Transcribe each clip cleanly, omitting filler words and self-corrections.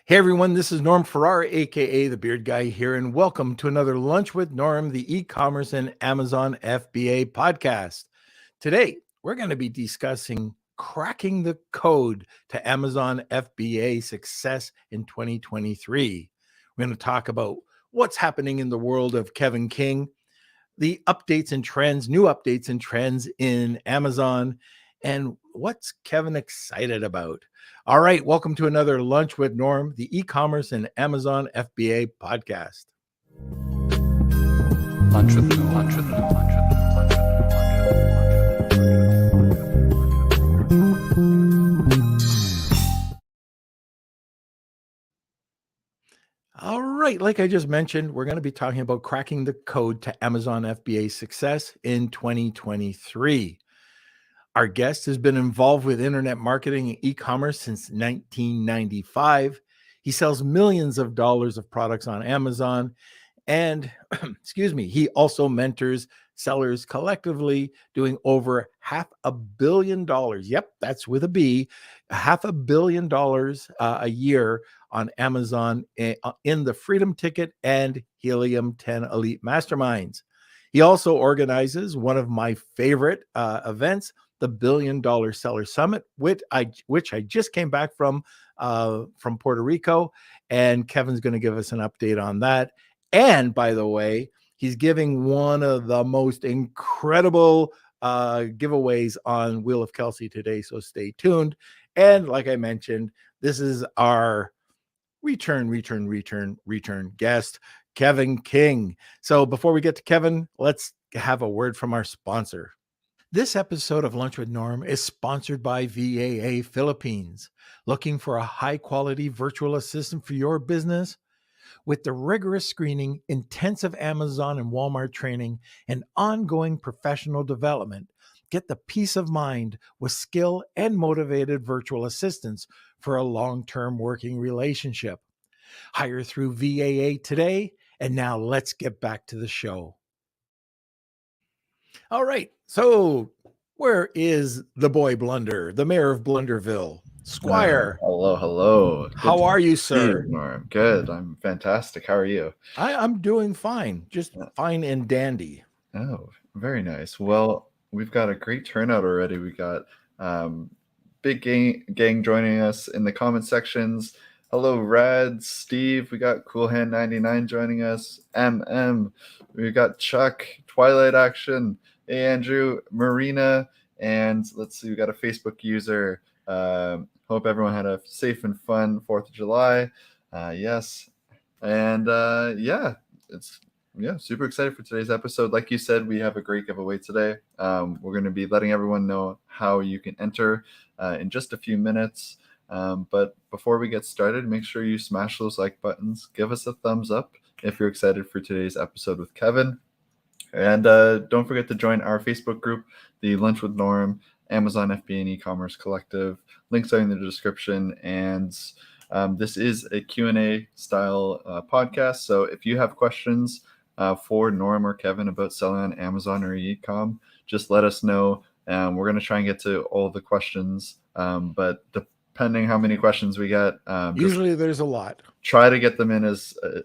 Hey everyone, this is Norm Farrar, aka the Beard Guy here, and welcome to another Lunch with Norm, the e-commerce and Amazon FBA podcast. Today, we're going to be discussing cracking the code to Amazon FBA success in 2023. We're going to talk about what's happening in the world of Kevin King, the updates and trends, new updates and trends in Amazon, and what's Kevin excited about. All right, welcome to another Lunch with Norm, the e-commerce and Amazon FBA podcast. Lunch with Norm. Lunch with Norm. Lunch with All right, like I just mentioned, we're going to be talking about cracking the code to Amazon FBA success in 2023. Our guest has been involved with internet marketing and e-commerce since 1995. He sells millions of dollars of products on Amazon. And he also mentors sellers collectively doing over $500 million. Yep, that's with a B, $500 million a year on Amazon in the Freedom Ticket and Helium 10 Elite Masterminds. He also organizes one of my favorite events, the $1 Billion Seller Summit, which I just came back from Puerto Rico, and Kevin's going to give us an update on that. And by the way, he's giving one of the most incredible giveaways on Wheel of Kelsey today, so stay tuned. And like I mentioned, this is our return guest, Kevin King. So before we get to Kevin, let's have a word from our sponsor. This episode of Lunch with Norm is sponsored by FBA Philippines. Looking for a high-quality virtual assistant for your business? With the rigorous screening, intensive Amazon and Walmart training, and ongoing professional development, get the peace of mind with skill and motivated virtual assistants for a long-term working relationship. Hire through FBA today, and now let's get back to the show. All right, so where is the boy Blunder, the mayor of Blunderville? Squire. Hello. How are you, sir? Norm. Good. I'm fantastic. How are you? I'm doing fine, just fine and dandy. Oh, very nice. Well, we've got a great turnout already. We got big gang joining us in the comment sections. Hello, Rad, Steve. We got Cool Hand 99 joining us. We got Chuck, Twilight Action. Hey, Andrew, Marina, and let's see. We got a Facebook user. Hope everyone had a safe and fun 4th of July. Yes. And super excited for today's episode. Like you said, we have a great giveaway today. We're going to be letting everyone know how you can enter in just a few minutes. But before we get started, make sure you smash those like buttons. Give us a thumbs up if you're excited for today's episode with Kevin. And don't forget to join our Facebook group, the Lunch with Norm, Amazon FBA and e-commerce collective. Links are in the description. And this is a Q&A style podcast. So if you have questions for Norm or Kevin about selling on Amazon or e-com, just let us know. We're going to try and get to all the questions. But depending how many questions we get, usually there's a lot. Try to get them in as the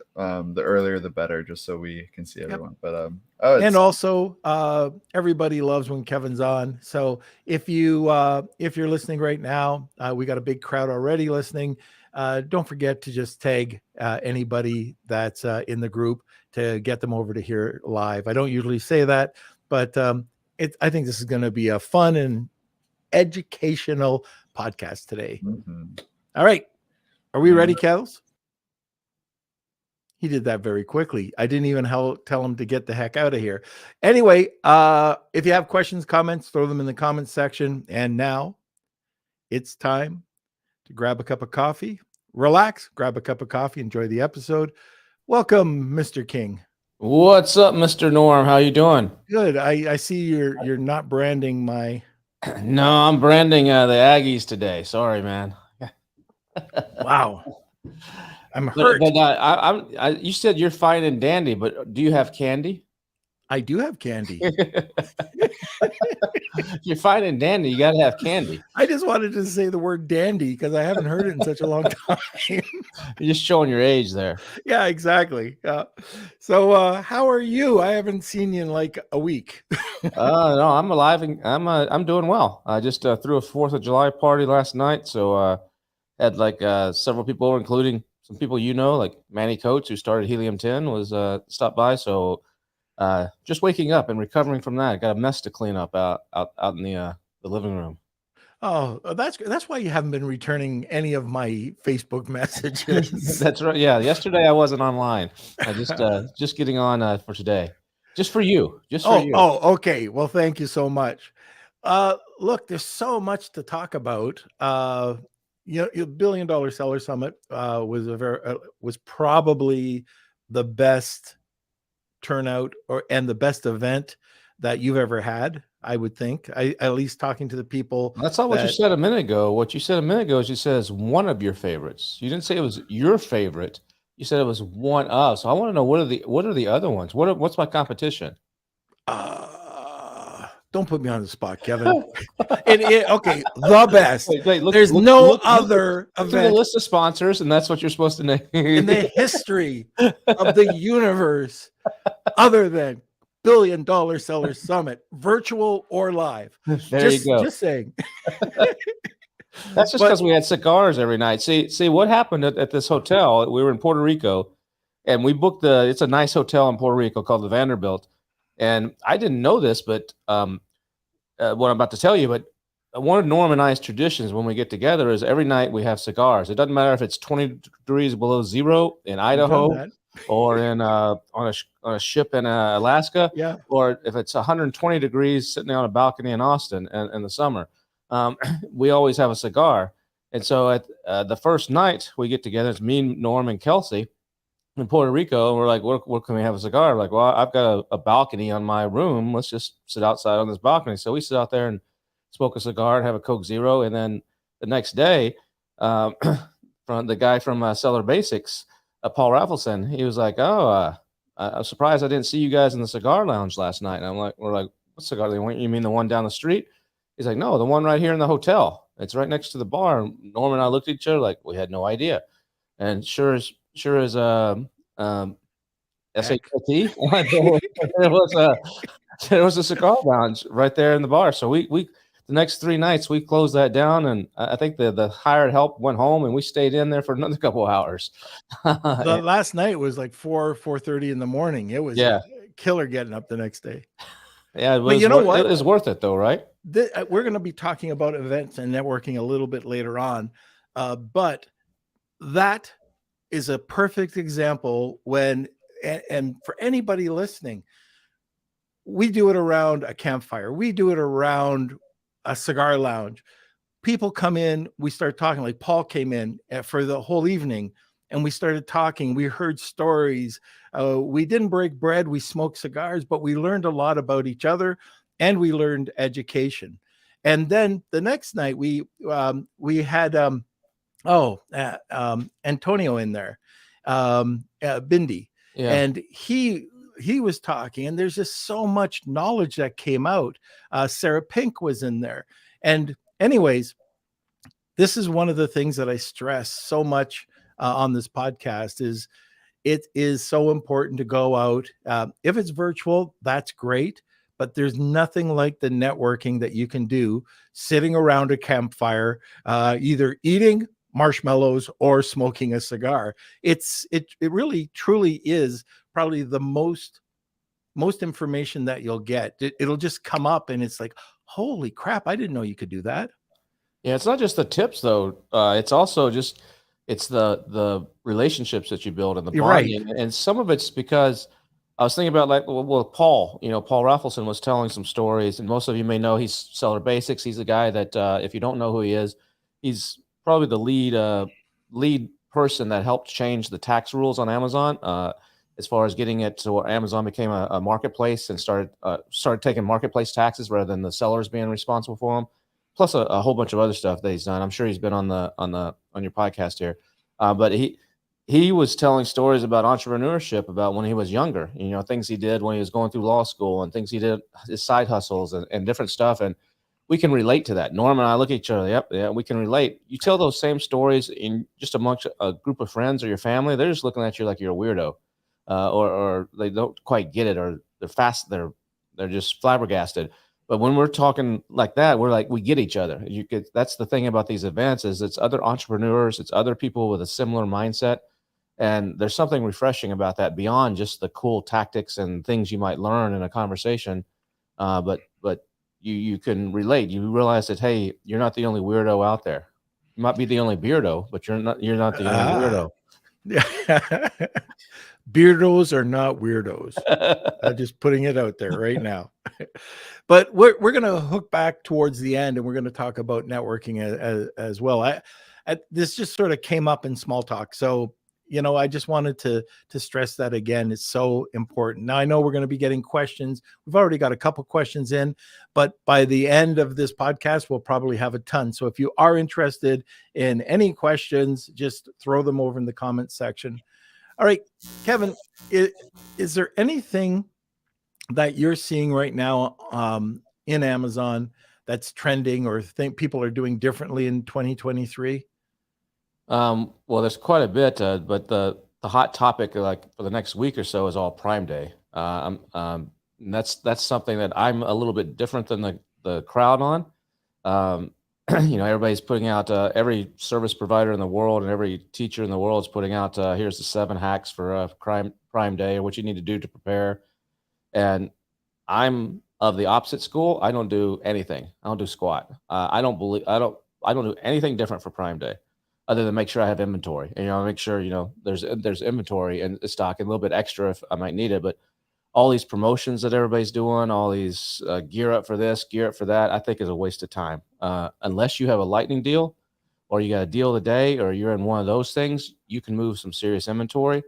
earlier the better, just so we can see everyone. Yep. But and also everybody loves when Kevin's on. So if you're listening right now, we got a big crowd already listening. Don't forget to just tag anybody that's in the group to get them over to hear live. I don't usually say that, but I think this is going to be a fun and educational podcast today. Mm-hmm. All right. Are we ready, Kels? He did that very quickly. I didn't even tell him to get the heck out of here. Anyway, if you have questions, comments, throw them in the comments section. And now it's time to grab a cup of coffee, relax, grab a cup of coffee, enjoy the episode. Welcome, Mr. King. What's up, Mr. Norm? How you doing? Good. I see you're not branding my. No, I'm branding the Aggies today. Sorry, man. Wow. I'm hurt. But you said you're fine and dandy, but do you have candy? I do have candy. If you're finding dandy, you got to have candy. I just wanted to say the word dandy because I haven't heard it in such a long time. You're just showing your age there. Yeah, exactly. So how are you? I haven't seen you in like a week. No, I'm alive and I'm doing well. I just threw a 4th of July party last night, so had like several people over, including some people like Manny Coates, who started Helium 10, was stopped by. So just waking up and recovering from that. Got a mess to clean up out in the living room. Oh, that's why you haven't been returning any of my Facebook messages. That's right. Yeah, yesterday I wasn't online. I just getting on for today, just for you, you. Oh, okay. Well, thank you so much. Look, there's so much to talk about. Your $1 Billion Seller Summit was probably the best turnout and the best event that you've ever had. I would think. At least talking to the people. That's not what you said a minute ago. What you said a minute ago is you said it's one of your favorites. You didn't say it was your favorite. You said it was one of. So I want to know what are the other ones? What's my competition? Don't put me on the spot, Kevin. Okay, the best. Wait, There's no other event. event. The list of sponsors, and that's what you're supposed to name in the history of the universe, other than $1 Billion Seller Summit, virtual or live. There you go. Just saying. That's just because we had cigars every night. See what happened at this hotel. We were in Puerto Rico, and we booked it's a nice hotel in Puerto Rico called the Vanderbilt. And I didn't know this, but what I'm about to tell you, but one of Norm and I's traditions when we get together is every night we have cigars. It doesn't matter if it's 20 degrees below zero in Idaho or in on a ship in Alaska, or if it's 120 degrees sitting on a balcony in Austin in the summer. We always have a cigar. And so at the first night we get together, it's me, Norm, and Kelsey in Puerto Rico. And we're like, where can we have a cigar? Like, well, I've got a balcony on my room. Let's just sit outside on this balcony. So we sit out there and smoke a cigar and have a Coke Zero. And then the next day, from the guy from Cellar Basics, Paul Raffleson, he was like, I'm surprised I didn't see you guys in the cigar lounge last night. And we're like, what cigar? You mean the one down the street? He's like, no, the one right here in the hotel. It's right next to the bar. And Norm and I looked at each other like we had no idea. And sure as SAT, there was a cigar lounge right there in the bar. So we the next 3 nights we closed that down, and I think the hired help went home, and we stayed in there for another couple of hours. The last night was like 4:30 in the morning. It was killer getting up the next day. Yeah, it was. But you know what? It was worth it though, right? We're going to be talking about events and networking a little bit later on, but that is a perfect example and for anybody listening, we do it around a campfire. We do it around a cigar lounge. People come in, we start talking. Like Paul came in for the whole evening and we started talking. We heard stories. We didn't break bread. We smoked cigars, but we learned a lot about each other and we learned education. And then the next night we had Antonio in there, Bindi, and he was talking, and there's just so much knowledge that came out. Sarah Pink was in there, and anyways, this is one of the things that I stress so much on this podcast is it is so important to go out. If it's virtual, that's great. But there's nothing like the networking that you can do sitting around a campfire, either eating marshmallows or smoking a cigar. It really truly is probably the most information that you'll get. It'll just come up and it's like, holy crap, I didn't know you could do that. Yeah, it's not just the tips though. It's also just the relationships that you build and the bonding. Right. And some of it's because I was thinking about Paul, Paul Raffleson was telling some stories, and most of you may know he's Cellar Basics. He's a guy that if you don't know who he is, he's probably the lead person that helped change the tax rules on Amazon as far as getting it to where Amazon became a marketplace and started taking marketplace taxes rather than the sellers being responsible for them. Plus a whole bunch of other stuff that he's done. I'm sure he's been on your podcast here, but he was telling stories about entrepreneurship, about when he was younger, things he did when he was going through law school and things he did, his side hustles and different stuff. And we can relate to that. Norm and I look at each other. Yep. Yeah, we can relate. You tell those same stories in just amongst a group of friends or your family, they're just looking at you like you're a weirdo, or they don't quite get it, or they're just flabbergasted. But when we're talking like that, we're like, we get each other. That's the thing about these events, is it's other entrepreneurs, it's other people with a similar mindset. And there's something refreshing about that beyond just the cool tactics and things you might learn in a conversation. But you can relate. You realize that, hey, you're not the only weirdo out there. You might be the only beardo, but you're not the only weirdo. Yeah. Beardos are not weirdos. I'm just putting it out there right now. But we're going to hook back towards the end, and we're going to talk about networking as well. This just sort of came up in small talk. So, I just wanted to stress that again. It's so important. Now, I know we're going to be getting questions. We've already got a couple questions in, but by the end of this podcast, we'll probably have a ton. So if you are interested in any questions, just throw them over in the comments section. All right, Kevin, is there anything that you're seeing right now in Amazon that's trending, or think people are doing differently in 2023? Well, there's quite a bit, but the hot topic, like for the next week or so, is all Prime Day. And that's something that I'm a little bit different than the crowd on. Everybody's putting out, every service provider in the world and every teacher in the world is putting out, here's the 7 hacks for Prime Day, or what you need to do to prepare. And I'm of the opposite school. I don't do anything. I don't do squat. I don't do anything different for Prime Day, other than make sure I have inventory, and make sure there's inventory and stock, and a little bit extra if I might need it. But all these promotions that everybody's doing, all these gear up for this, gear up for that, I think is a waste of time. Unless you have a lightning deal, or you got a deal of the day, or you're in one of those things, you can move some serious inventory.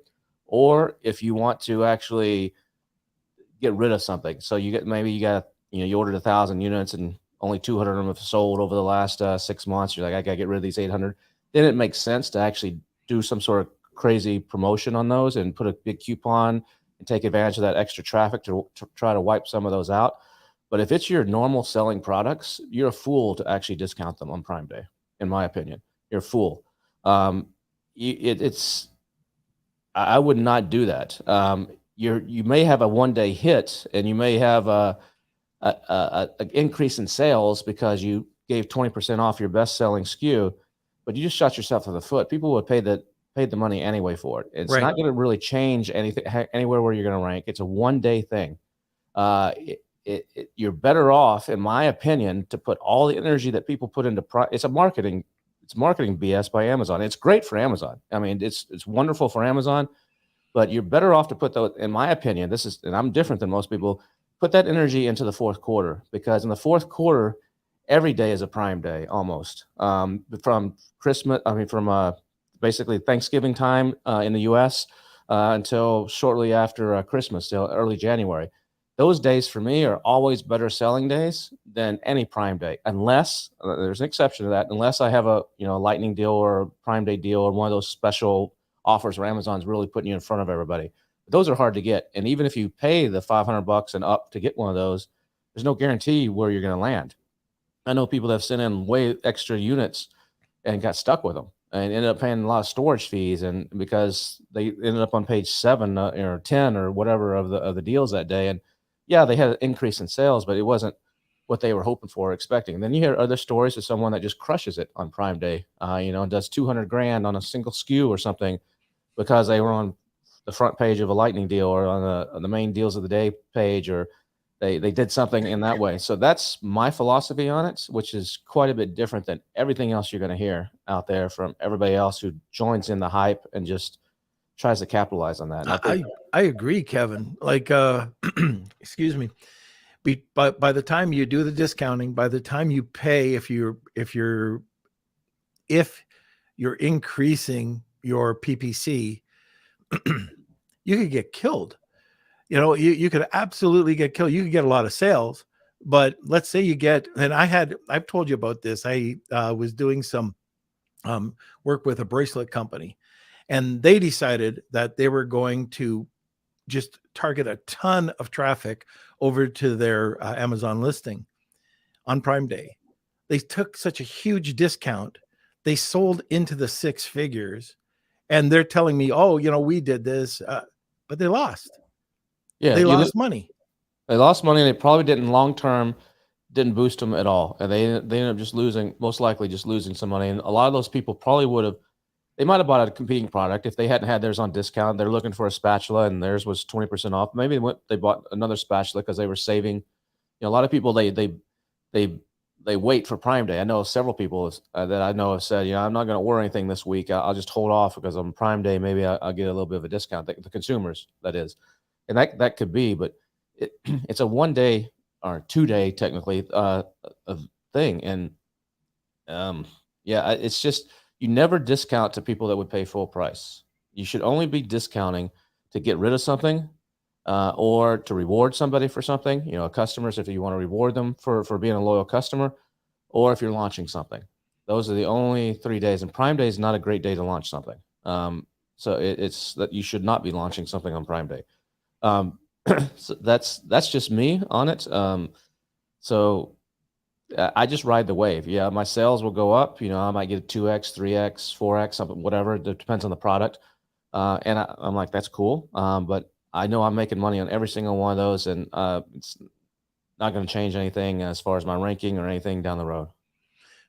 Or if you want to actually get rid of something, so you ordered 1,000 units and only 200 of them have sold over the last 6 months. You're like, I gotta get rid of these 800. Then it makes sense to actually do some sort of crazy promotion on those and put a big coupon and take advantage of that extra traffic to try to wipe some of those out. But if it's your normal selling products, you're a fool to actually discount them on Prime Day, in my opinion. You're a fool. I would not do that. You may have a one-day hit, and you may have an increase in sales because you gave 20% off your best-selling SKU, but you just shot yourself in the foot. People would paid the money anyway for it. It's not going to really change anything anywhere where you're going to rank. It's a one-day thing. You're better off, in my opinion, to put all the energy that people put into it's marketing BS by Amazon. It's great for Amazon. I mean, it's wonderful for Amazon, but you're better off to put those, in my opinion, and I'm different than most people, put that energy into the fourth quarter, because in the fourth quarter, every day is a Prime Day almost. From Christmas, from basically Thanksgiving time in the U.S. Until shortly after Christmas, till early January. Those days for me are always better selling days than any Prime Day, unless there's an exception to that. Unless I have a lightning deal or a Prime Day deal or one of those special offers where Amazon's really putting you in front of everybody. But those are hard to get, and even if you pay the $500 and up to get one of those, there's no guarantee where you're going to land. I know people that have sent in way extra units and got stuck with them and ended up paying a lot of storage fees, and because they ended up on page 7 or 10 or whatever of the deals that day. And yeah, they had an increase in sales, but it wasn't what they were hoping for or expecting. And then you hear other stories of someone that just crushes it on Prime Day, and does $200,000 on a single SKU or something because they were on the front page of a lightning deal or on the main deals of the day page, or they did something in that way. So that's my philosophy on it, which is quite a bit different than everything else you're going to hear out there from everybody else who joins in the hype and just tries to capitalize on that. I agree, Kevin. Like, excuse me. By the time you do the discounting, by the time you pay, if you're increasing your PPC, you could get killed. You could absolutely get killed. You could get a lot of sales, but let's say you get, and I've told you about this. I was doing some work with a bracelet company, and they decided that they were going to just target a ton of traffic over to their Amazon listing on Prime Day. They took such a huge discount. They sold into the six figures, and they're telling me, "Oh, we did this," but they lost. Yeah, They lost money. They lost money, and they probably didn't boost them at all, and they ended up just losing, most likely just losing some money. And a lot of those people probably they might have bought a competing product if they hadn't had theirs on discount. They're looking for a spatula, and theirs was 20% off. Maybe they bought another spatula because they were saving. A lot of people they wait for Prime Day. I know several people that I know have said, I'm not going to order anything this week. I'll just hold off because on Prime Day maybe I'll get a little bit of a discount. The consumers, that is, and that could be, but it's a 1 day or 2 day technically thing, and it's just, you never discount to people that would pay full price. You should only be discounting to get rid of something, or to reward somebody for something. Customers, if you want to reward them for being a loyal customer, or if you're launching something. Those are the only 3 days, and Prime Day is not a great day to launch something. So it's that you should not be launching something on Prime Day. So that's just me on it. So I just ride the wave. Yeah, my sales will go up. I might get a 2x, 3x, 4x, something, whatever. It depends on the product. And I'm like, that's cool. But I know I'm making money on every single one of those, and it's not going to change anything as far as my ranking or anything down the road.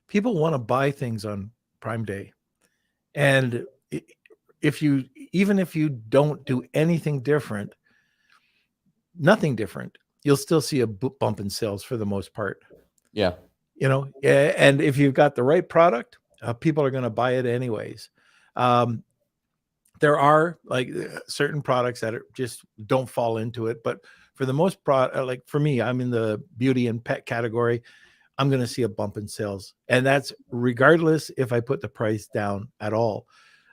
People want to buy things on Prime Day, and even if you don't do anything different, nothing different, you'll still see a bump in sales for the most part. Yeah. And if you've got the right product, people are going to buy it anyways. There are like certain products that just don't fall into it, but for the most part, like for me, I'm in the beauty and pet category. I'm going to see a bump in sales, and that's regardless if I put the price down at all.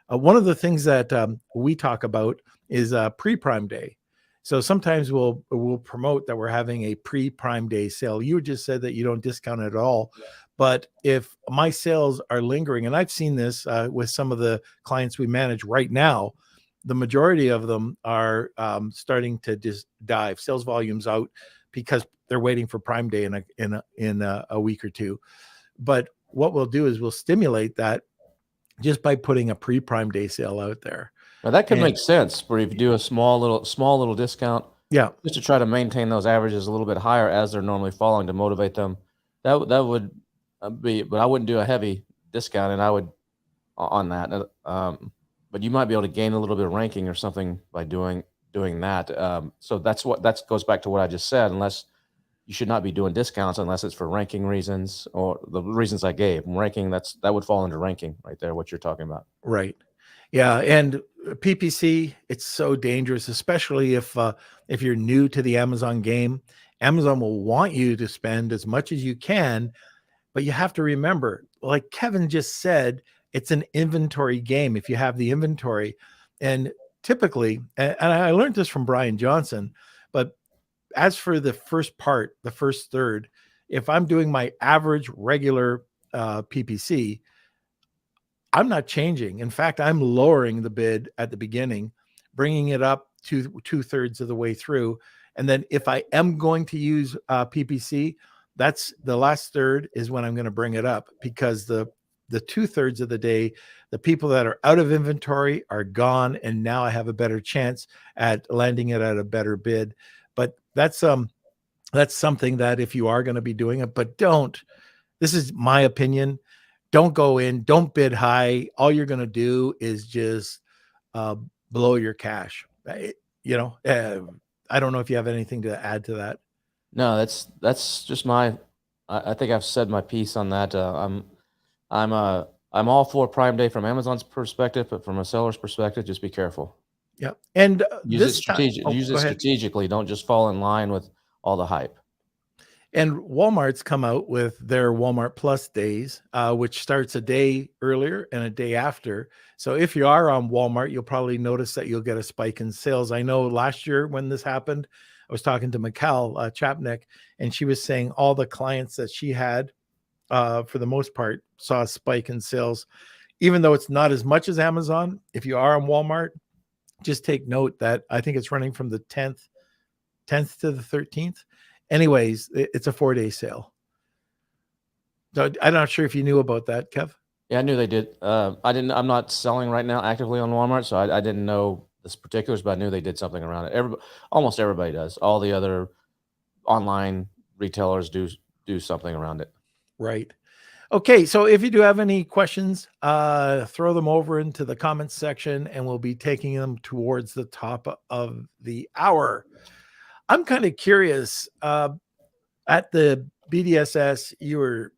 One of the things that we talk about is pre-Prime Day. So sometimes we'll promote that we're having a pre-Prime Day sale. You just said that you don't discount it at all. Yeah. But if my sales are lingering, and I've seen this with some of the clients we manage right now, the majority of them are starting to just dive. Sales volumes out because they're waiting for Prime Day in a week or two. But what we'll do is we'll stimulate that just by putting a pre-Prime Day sale out there. Now that could make sense where if you do a small little discount, just to try to maintain those averages a little bit higher as they're normally falling, to motivate them. That would be, but I wouldn't do a heavy discount, and I would on that. But you might be able to gain a little bit of ranking or something by doing that. So that goes back to what I just said. Unless you should not be doing discounts unless it's for ranking reasons or the reasons I gave. Ranking, that would fall into ranking right there. What you're talking about, right? Yeah, and PPC, it's so dangerous, especially if you're new to the Amazon game. Amazon will want you to spend as much as you can, but you have to remember, like Kevin just said, it's an inventory game. If you have the inventory, and typically, and I learned this from Brian Johnson, but as for the first part, the first third, if I'm doing my average regular PPC, I'm not changing. In fact, I'm lowering the bid at the beginning, bringing it up to 2/3 of the way through. And then if I am going to use PPC, that's the last third is when I'm going to bring it up, because the 2/3 of the day, the people that are out of inventory are gone. And now I have a better chance at landing it at a better bid. But that's something that if you are going to be doing it, but this is my opinion, don't go in, don't bid high. All you're going to do is just blow your cash. I don't know if you have anything to add to that. No, that's just I think I've said my piece on that. I'm all for Prime Day from Amazon's perspective, but from a seller's perspective, just be careful. Yeah, and use it strategically. Don't just fall in line with all the hype. And Walmart's come out with their Walmart Plus days, which starts a day earlier and a day after. So if you are on Walmart, you'll probably notice that you'll get a spike in sales. I know last year when this happened, I was talking to Mikal Chapnick, and she was saying all the clients that she had, for the most part, saw a spike in sales even though it's not as much as Amazon. If you are on Walmart, just take note that I think it's running from the 10th to the 13th. Anyways, it's a 4-day sale. So I'm not sure if you knew about that, Kev. Yeah, I knew they did. I'm not selling right now actively on Walmart, so I didn't know the particulars, but I knew they did something around it. Almost everybody does. All the other online retailers do something around it. Right. Okay, so if you do have any questions, throw them over into the comments section, and we'll be taking them towards the top of the hour. I'm kind of curious. At the BDSS, you were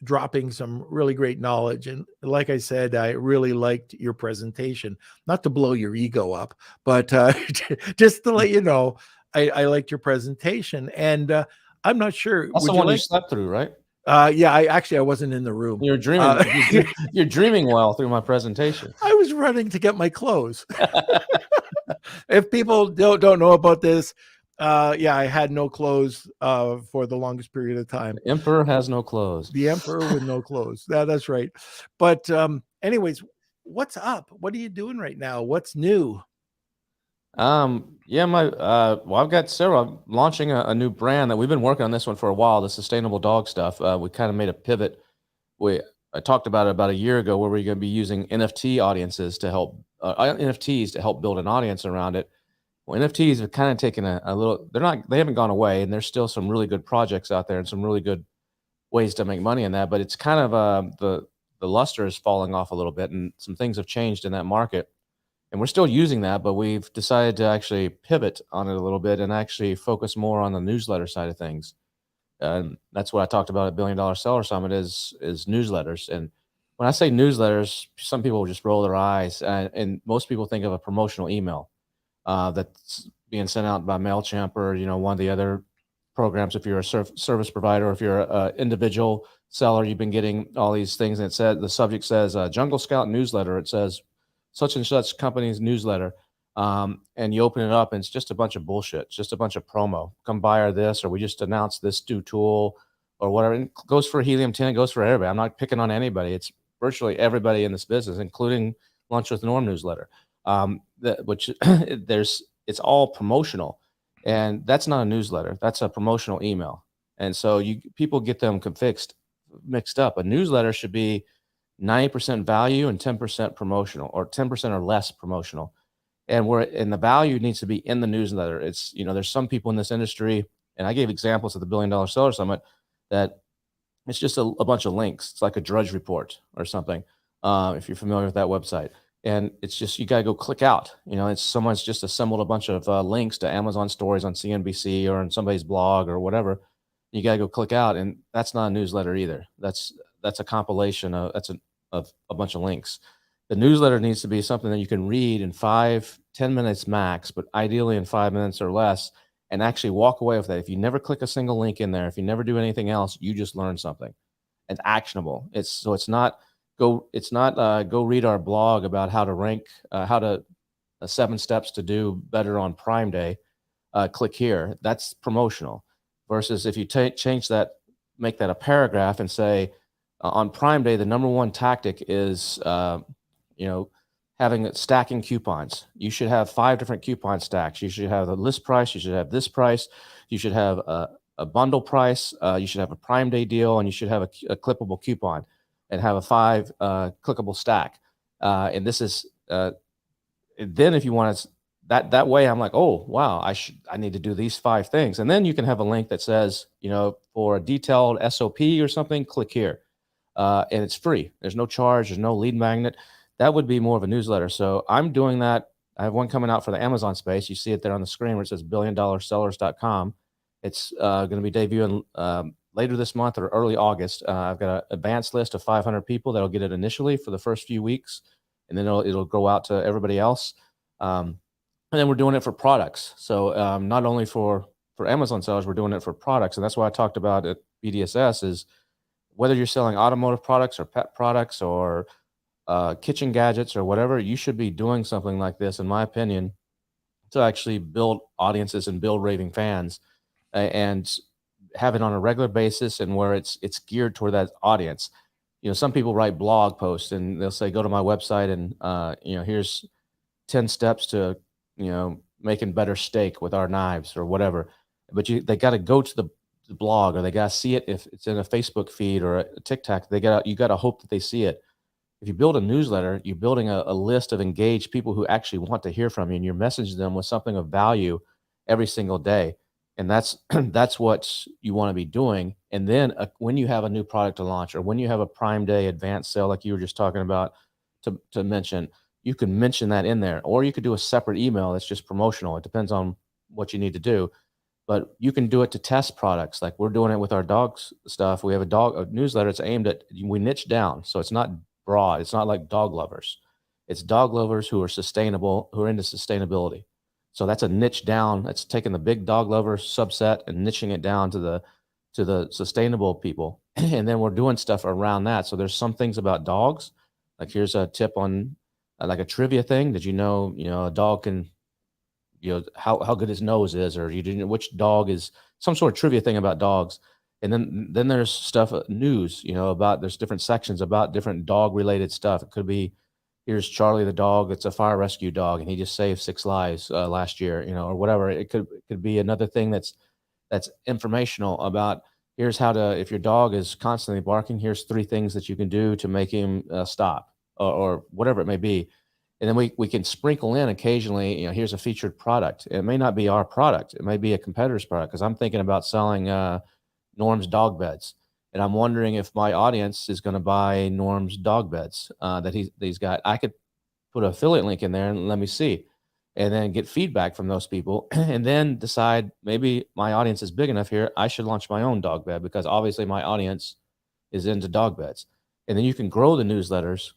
dropping some really great knowledge, and like I said, I really liked your presentation. Not to blow your ego up, but just to let you know, I liked your presentation, and I'm not sure. That's the one you slept through, right? Yeah, I wasn't in the room. You're dreaming. You're dreaming well through my presentation. I was running to get my clothes. If people don't know about this, yeah, I had no clothes for the longest period of time. The emperor has no clothes. The emperor with no clothes. That's right. But anyways, what's up? What are you doing right now? What's new? Yeah, well, I've got several. I'm launching a new brand that we've been working on this one for a while, the sustainable dog stuff. We kind of made a pivot. I talked about it about a year ago, where we're going to be using NFTs to help build an audience around it. Well, NFTs have kind of taken a little, they haven't gone away, and there's still some really good projects out there and some really good ways to make money in that, but it's kind of, the luster is falling off a little bit, and some things have changed in that market. And we're still using that, but we've decided to actually pivot on it a little bit and actually focus more on the newsletter side of things. And that's what I talked about at $1 Billion Seller Summit is newsletters. And when I say newsletters, some people just roll their eyes, and most people think of a promotional email that's being sent out by MailChimp or one of the other programs. If you're a service provider, or if you're an individual seller, you've been getting all these things, and the subject says Jungle Scout newsletter. It says such and such company's newsletter, and you open it up, and it's just a bunch of bullshit. It's just a bunch of promo. Come buy our this, or we just announced this new tool, or whatever. And it goes for Helium-10. It goes for everybody. I'm not picking on anybody. It's virtually everybody in this business, including Lunch with Norm newsletter. It's all promotional, and that's not a newsletter. That's a promotional email. And so people get them mixed up. A newsletter should be 90% value and 10% promotional, or 10% or less promotional. And the value needs to be in the newsletter. It's, there's some people in this industry, and I gave examples at the $1 Billion Seller Summit, that it's just a bunch of links. It's like a Drudge Report or something, if you're familiar with that website. And it's just, you got to go click out. Someone's just assembled a bunch of links to Amazon stories on CNBC or on somebody's blog or whatever. You got to go click out, and that's not a newsletter either. That's a compilation of a bunch of links. The newsletter needs to be something that you can read in 5-10 minutes max, but ideally in 5 minutes or less, and actually walk away with that. If you never click a single link in there, if you never do anything else, you just learn something. It's actionable. It's not go read our blog about how to rank, 7 steps to do better on Prime Day. Click here. That's promotional. Versus if you change that, make that a paragraph and say, on Prime Day, the number one tactic is, stacking coupons. You should have 5 different coupon stacks. You should have a list price. You should have this price. You should have a bundle price. You should have a Prime Day deal, and you should have a clippable coupon, and have a 5 clickable stack. And this is then if you want to. That way, I'm like, oh wow, I need to do these 5 things, and then you can have a link that says, for a detailed SOP or something, click here, and it's free. There's no charge. There's no lead magnet. That would be more of a newsletter. So I'm doing that. I have one coming out for the Amazon space. You see it there on the screen where it says $billiondollarsellers.com. It's going to be debuting later this month or early August. I've got an advanced list of 500 people that'll get it initially for the first few weeks, and then it'll go out to everybody else. And then we're doing it for products. So not only for Amazon sellers, we're doing it for products. And that's what I talked about at BDSS is whether you're selling automotive products or pet products or kitchen gadgets or whatever, you should be doing something like this, in my opinion, to actually build audiences and build raving fans and have it on a regular basis, and where it's geared toward that audience. some people write blog posts and they'll say, go to my website and, here's 10 steps to, making better steak with our knives or whatever. But they got to go to the blog, or they got to see it. If it's in a Facebook feed or a TikTok, you got to hope that they see it. If you build a newsletter, you're building a list of engaged people who actually want to hear from you, and you're messaging them with something of value every single day. And that's that's what you want to be doing. And then when you have a new product to launch, or when you have a Prime Day advance sale, like you were just talking about, to mention, you can mention that in there, or you could do a separate email that's just promotional. It depends on what you need to do, but you can do it to test products. Like we're doing it with our dogs stuff. We have a newsletter. It's aimed at, we niche down, so it's not broad. It's not like dog lovers. It's dog lovers who are sustainable, who are into sustainability. So that's a niche down. That's taking the big dog lover subset and niching it down to the sustainable people. And then we're doing stuff around that. So there's some things about dogs. Like here's a tip on like a trivia thing. Did you know, a dog can, how good his nose is, or you didn't know which dog is, some sort of trivia thing about dogs. And then there's stuff, news, about, there's different sections about different dog related stuff. It could be, here's Charlie the dog. It's a fire rescue dog, and he just saved 6 lives last year, or whatever. It could be another thing that's informational about, here's how to, if your dog is constantly barking, here's 3 things that you can do to make him stop, or whatever it may be. And then we can sprinkle in occasionally, here's a featured product. It may not be our product. It may be a competitor's product, because I'm thinking about selling Norm's dog beds. And I'm wondering if my audience is going to buy Norm's dog beds that he's got. I could put an affiliate link in there and let me see, and then get feedback from those people, and then decide maybe my audience is big enough here. I should launch my own dog bed, because obviously my audience is into dog beds. And then you can grow the newsletters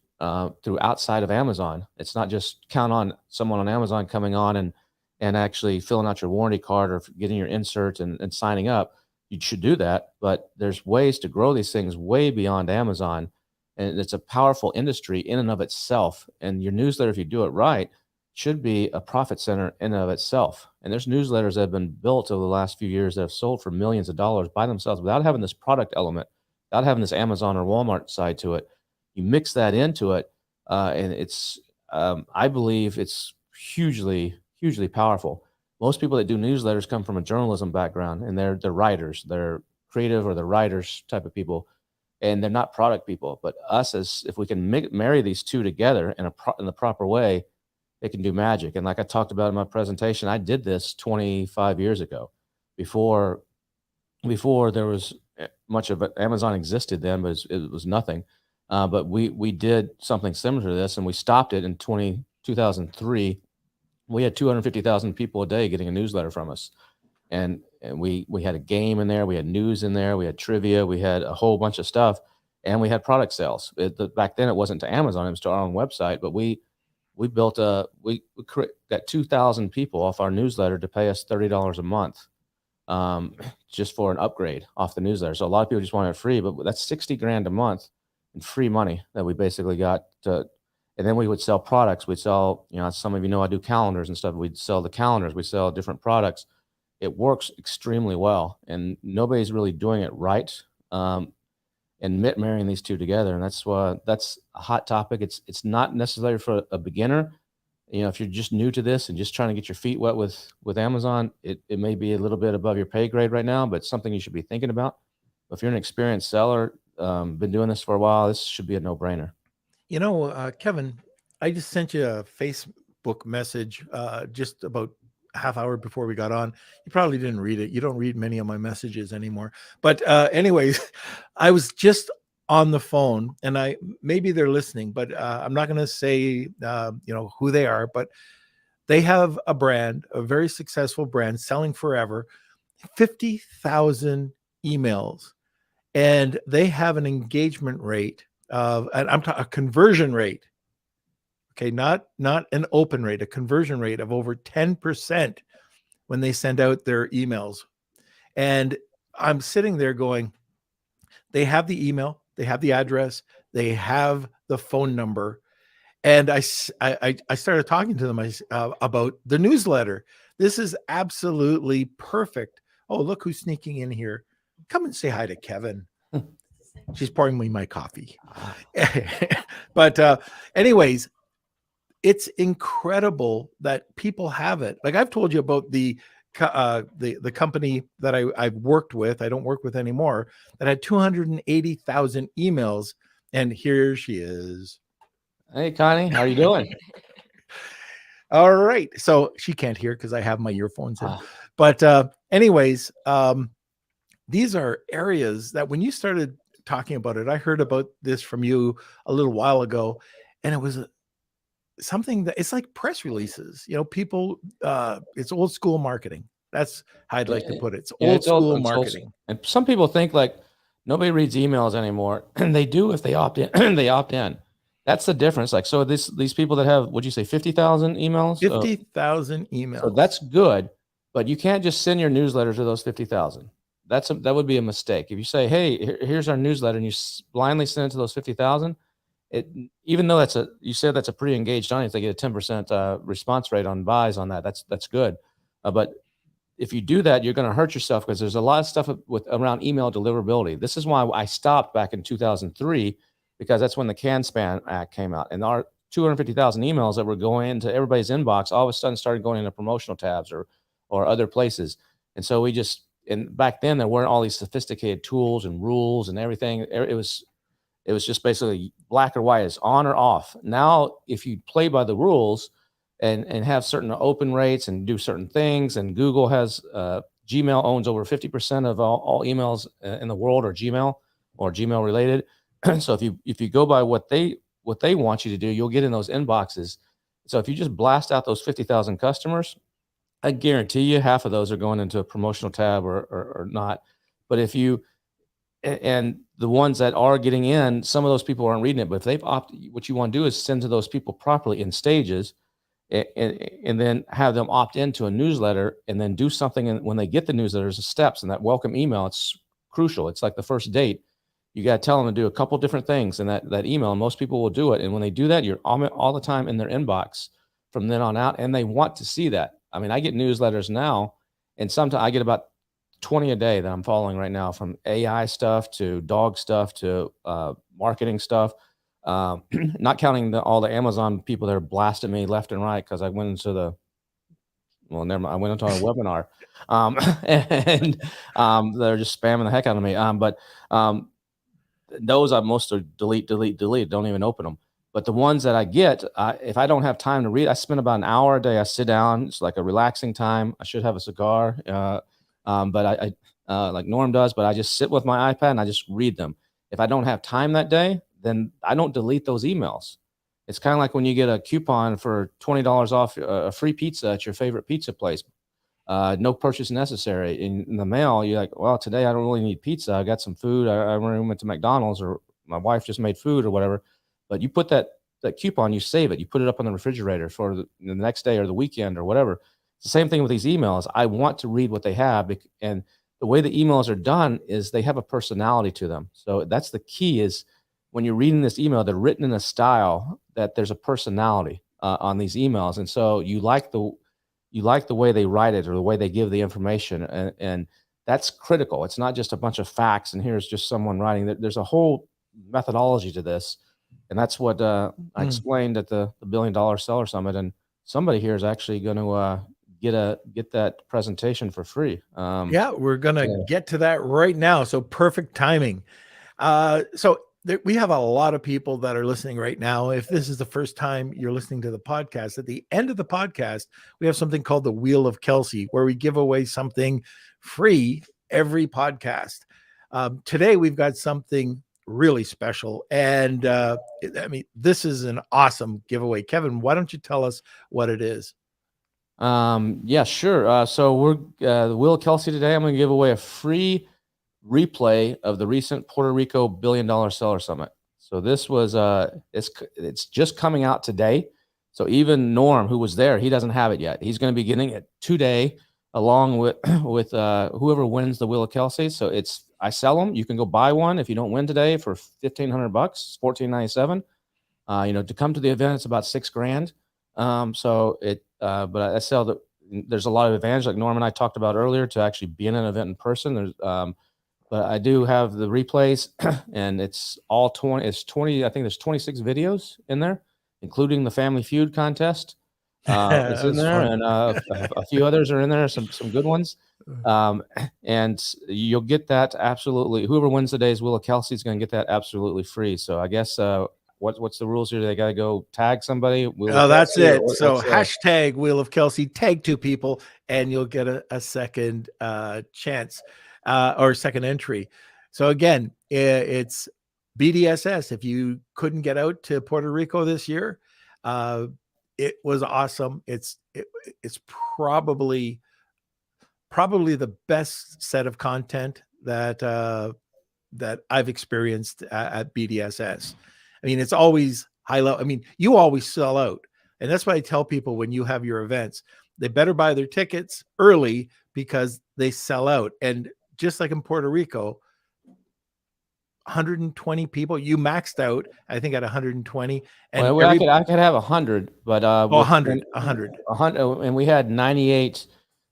through outside of Amazon. It's not just count on someone on Amazon coming on and actually filling out your warranty card or getting your insert and signing up. You should do that, but there's ways to grow these things way beyond Amazon. And it's a powerful industry in and of itself. And your newsletter, if you do it right, should be a profit center in and of itself. And there's newsletters that have been built over the last few years that have sold for millions of dollars by themselves without having this product element, without having this Amazon or Walmart side to it. You mix that into it, and it's, I believe it's hugely, hugely powerful. Most people that do newsletters come from a journalism background, and they're writers, they're creative, or they're writers type of people, and they're not product people. But us, as if we can marry these two together in the proper way, it can do magic. And like I talked about in my presentation, I did this 25 years ago, before there was much of it. Amazon existed then, but it was nothing. But we did something similar to this, and we stopped it in 2003. We had 250,000 people a day getting a newsletter from us. And we had a game in there, we had news in there, we had trivia, we had a whole bunch of stuff, and we had product sales. Back then it wasn't to Amazon, it was to our own website, but we built we got 2,000 people off our newsletter to pay us $30 a month just for an upgrade off the newsletter. So a lot of people just want it free, but that's 60 grand a month in free money that we basically got to. And then we would sell products. We'd sell, some of you know I do calendars and stuff. We'd sell the calendars. We sell different products. It works extremely well, and nobody's really doing it right. And marrying these two together, and that's a hot topic. It's not necessary for a beginner. If you're just new to this and just trying to get your feet wet with Amazon, it may be a little bit above your pay grade right now, but it's something you should be thinking about. But if you're an experienced seller, been doing this for a while, this should be a no-brainer. Kevin, I just sent you a Facebook message just about a half hour before we got on. You probably didn't read it. You don't read many of my messages anymore. But anyways, I was just on the phone, and maybe they're listening, but I'm not going to say who they are, but they have a brand, a very successful brand, selling forever, 50,000 emails, and they have an engagement rate of, and I'm talking a conversion rate. Okay, not an open rate, a conversion rate of over 10% when they send out their emails. And I'm sitting there going, they have the email, they have the address, they have the phone number. And I started talking to them about the newsletter. This is absolutely perfect. Oh, look who's sneaking in here. Come and say hi to Kevin. She's pouring me my coffee. But anyways, it's incredible that people have it. Like I've told you about the company that I've worked with. I don't work with anymore. That had 280,000 emails, and here she is. Hey, Connie, how are you doing? All right. So she can't hear because I have my earphones in. Ah. But anyways, these are areas that when you started talking about it, I heard about this from you a little while ago, and it was something that it's like press releases. You know, people, it's old school marketing. That's how I'd like to put it. It's old school marketing. And some people think like nobody reads emails anymore, and they do if they opt in. They opt in. That's the difference. Like, so these people that have, what'd you say, 50,000 emails? 50,000 emails. So that's good, but you can't just send your newsletter to those 50,000. That would be a mistake. If you say, hey, here's our newsletter, and you blindly send it to those 50,000, even though you said that's a pretty engaged audience, they get a 10% response rate on buys on that. That's good. But if you do that, you're going to hurt yourself because there's a lot of stuff around email deliverability. This is why I stopped back in 2003, because that's when the CAN-SPAM Act came out, and our 250,000 emails that were going into everybody's inbox all of a sudden started going into promotional tabs or other places. And so and back then there weren't all these sophisticated tools and rules and everything. It was just basically black or white, is on or off. Now, if you play by the rules and have certain open rates and do certain things, and Google has Gmail owns over 50% of all emails in the world are Gmail or Gmail related. So if you go by what they want you to do, you'll get in those inboxes. So if you just blast out those 50,000 customers, I guarantee you half of those are going into a promotional tab or not. But and the ones that are getting in, some of those people aren't reading it. But if they've opted, what you want to do is send to those people properly in stages, and then have them opt into a newsletter, and then do something. And when they get the newsletter, there's steps, and that welcome email, it's crucial. It's like the first date. You got to tell them to do a couple different things in that email, and most people will do it. And when they do that, you're all the time in their inbox from then on out, and they want to see that. I mean, I get newsletters now, and sometimes I get about 20 a day that I'm following right now, from AI stuff to dog stuff to marketing stuff, not counting all the Amazon people that are blasting me left and right because I went into I went into a webinar, and they're just spamming the heck out of me. But those I most are delete, don't even open them. But the ones that I get, if I don't have time to read, I spend about an hour a day. I sit down. It's like a relaxing time. I should have a cigar, but I like Norm does. But I just sit with my iPad and I just read them. If I don't have time that day, then I don't delete those emails. It's kind of like when you get a coupon for $20 off a free pizza at your favorite pizza place. No purchase necessary. In the mail, you're like, well, today I don't really need pizza. I got some food. I went to McDonald's, or my wife just made food or whatever. But you put that coupon, you save it. You put it up on the refrigerator for the next day or the weekend or whatever. It's the same thing with these emails. I want to read what they have. And the way the emails are done is they have a personality to them. So that's the key, is when you're reading this email, they're written in a style that there's a personality on these emails. And so you like the way they write it or the way they give the information. And that's critical. It's not just a bunch of facts and here's just someone writing. There's a whole methodology to this. And that's what I explained at the $1 Billion Seller Summit. And somebody here is actually going to get that presentation for free. Yeah, we're going to get to that right now. So perfect timing. We have a lot of people that are listening right now. If this is the first time you're listening to the podcast, at the end of the podcast, we have something called the Wheel of Kelsey, where we give away something free every podcast. Today, we've got something really special. And I mean, this is an awesome giveaway. Kevin, why don't you tell us what it is? Yeah, sure. So we're the Wheel of Kelsey today. I'm going to give away a free replay of the recent Puerto Rico $1 Billion Seller Summit. So this was it's just coming out today. So even Norm, who was there, he doesn't have it yet. He's going to be getting it today, along with whoever wins the Wheel of Kelsey. So I sell them. You can go buy one if you don't win today for $1,500, $1,497. To come to the event, it's about $6,000. But I sell there's a lot of advantage, like Norm and I talked about earlier, to actually be in an event in person. There's but I do have the replays, and it's all 20. It's 20. I think there's 26 videos in there, including the Family Feud contest. It's in there, fun. and a few others are in there. Some good ones. And you'll get that absolutely. Whoever wins today's Wheel of Kelsey is going to get that absolutely free. So I guess what's the rules here? They got to go tag somebody. Oh, that's it. So hashtag Wheel of Kelsey, tag 2 people, and you'll get a second chance or second entry. So again, it's BDSS. If you couldn't get out to Puerto Rico this year, it was awesome. It's probably the best set of content that I've experienced at BDSS. I mean, it's always high level. I mean, you always sell out. And that's why I tell people when you have your events, they better buy their tickets early because they sell out. And just like in Puerto Rico, 120 people, you maxed out, I think, at 120. And I could have 100, but 100, and we had 98.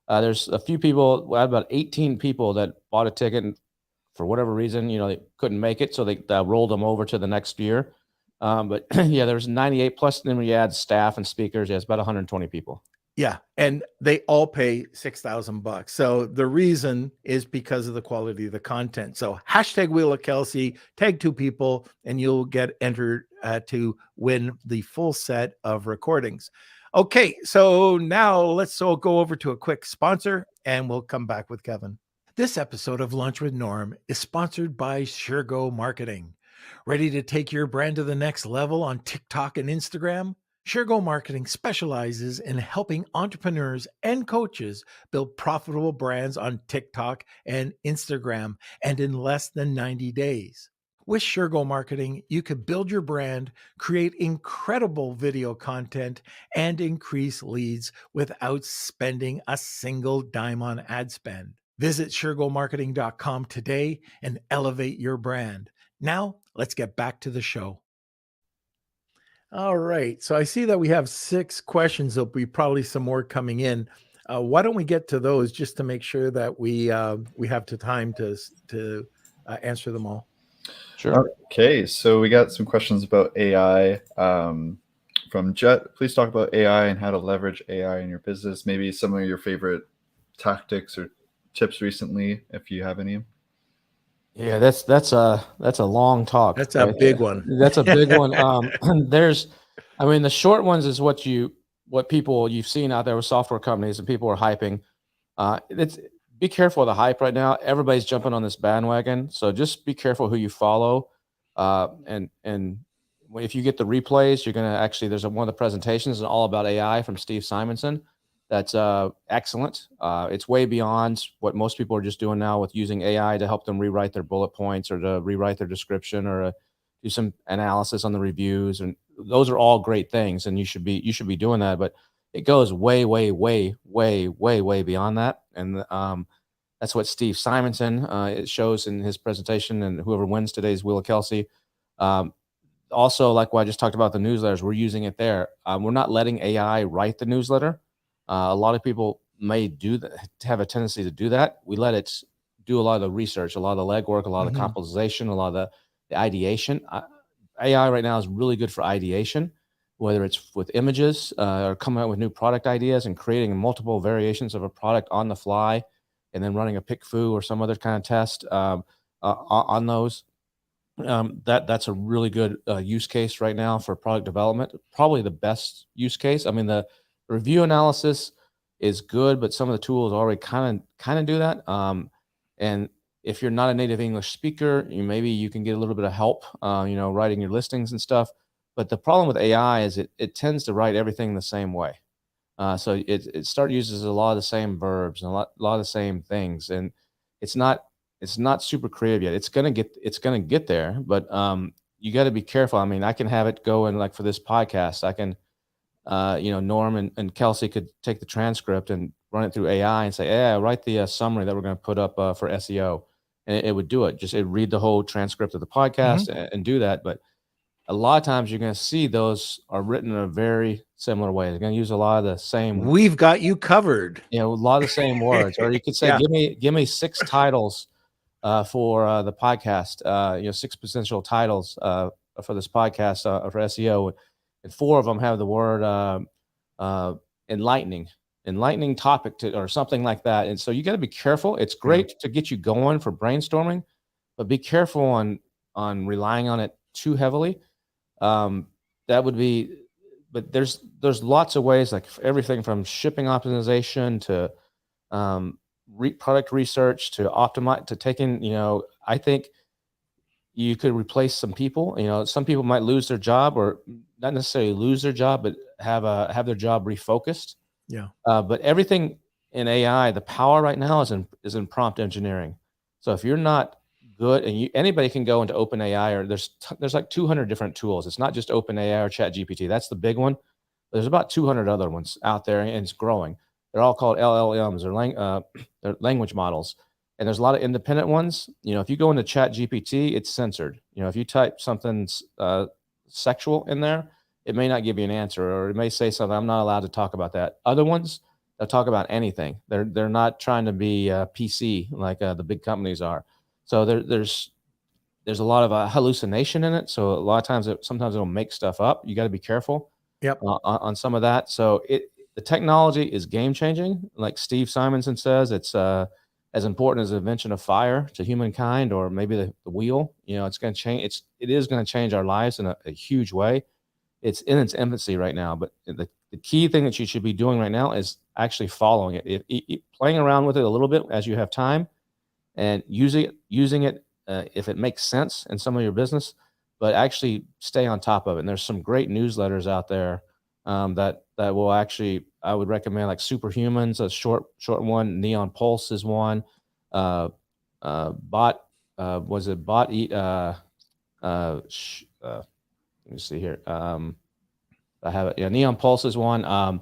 There's a few people, we had about 18 people that bought a ticket, and for whatever reason, they couldn't make it, so they rolled them over to the next year. But yeah, there's 98 plus. Then we add staff and speakers. Yeah, it's about 120 people. Yeah, and they all pay $6,000. So the reason is because of the quality of the content. So hashtag Wheel of Kelsey, tag 2 people, and you'll get entered to win the full set of recordings. Okay, so now let's all go over to a quick sponsor, and we'll come back with Kevin. This episode of Lunch with Norm is sponsored by SureGo Marketing. Ready to take your brand to the next level on TikTok and Instagram? SureGo Marketing specializes in helping entrepreneurs and coaches build profitable brands on TikTok and Instagram, and in less than 90 days. With SureGo Marketing, you can build your brand, create incredible video content, and increase leads without spending a single dime on ad spend. Visit SureGoMarketing.com today and elevate your brand. Now, let's get back to the show. All right. So I see that we have 6 questions. There'll be probably some more coming in. Why don't we get to those just to make sure that we have the time to answer them all? Sure. Okay. So we got some questions about AI from Jet. Please talk about AI and how to leverage AI in your business. Maybe some of your favorite tactics or tips recently, if you have any. Yeah, that's a long talk. That's a big one. That's a big one. The short ones is what people you've seen out there with software companies and people are hyping. Be careful of the hype right now. Everybody's jumping on this bandwagon, so just be careful who you follow. And if you get the replays, you're gonna actually there's one of the presentations all about AI from Steve Simonson. That's excellent. It's way beyond what most people are just doing now with using AI to help them rewrite their bullet points or to rewrite their description or do some analysis on the reviews. And those are all great things, and you should be doing that. But it goes way, way, way, way, way, way beyond that. And that's what Steve Simonson it shows in his presentation, and whoever wins today's Wheel of Kelsey. Also, like what I just talked about the newsletters, we're using it there. We're not letting AI write the newsletter. A lot of people may have a tendency to do that. We let it do a lot of the research, a lot of the legwork, a lot of the composition, a lot of the ideation. AI right now is really good for ideation, whether it's with images or coming out with new product ideas and creating multiple variations of a product on the fly, and then running a PICFU or some other kind of test on those. That's a really good use case right now for product development. Probably the best use case. I mean, the review analysis is good, but some of the tools already kind of do that. And if you're not a native English speaker, you can get a little bit of help, writing your listings and stuff. But the problem with AI is it tends to write everything the same way. So it uses a lot of the same verbs and a lot of the same things, and it's not super creative yet. It's gonna get there, but you got to be careful. I mean, I can have it go in, like for this podcast, I can. Norm and Kelsey could take the transcript and run it through AI and say, "Yeah, write the summary that we're going to put up for SEO," and it would do it. Just read the whole transcript of the podcast and do that. But a lot of times you're going to see those are written in a very similar way. They're going to use a lot of the same. We've got you covered. A lot of the same words. Or you could say, "Give me 6 titles for the podcast. 6 potential titles for this podcast for SEO, and 4 of them have the word enlightening topic or something like that. And so you got to be careful. It's great to get you going for brainstorming, but be careful on relying on it too heavily. That would be, but there's lots of ways, like everything from shipping optimization to product research to optimize to taking, I think you could replace some people. Some people might lose their job, or not necessarily lose their job, but have their job refocused. Yeah. But everything in AI, the power right now is in prompt engineering. So if you're not good, and anybody can go into OpenAI, or there's like 200 different tools. It's not just OpenAI or ChatGPT. That's the big one. There's about 200 other ones out there, and it's growing. They're all called LLMs, or they're language models. And there's a lot of independent ones. If you go into ChatGPT, it's censored. If you type something sexual in there, it may not give you an answer, or it may say something, I'm not allowed to talk about that. Other ones, they'll talk about anything. They're not trying to be PC like the big companies are. So there's a lot of hallucination in it. So a lot of times, sometimes it'll make stuff up. You got to be careful. Yep. On some of that. So the technology is game changing. Like Steve Simonson says, it's as important as the invention of fire to humankind, or maybe the wheel. It's going to change. It is going to change our lives in a huge way. It's in its infancy right now, but the key thing that you should be doing right now is actually following it, playing around with it a little bit as you have time, and using it if it makes sense in some of your business, but actually stay on top of it. And there's some great newsletters out there that will actually, I would recommend, like Superhumans, a short one. Neon Pulse is one. Bot Eat? Let me see here. I have it. Yeah, Neon Pulse is one.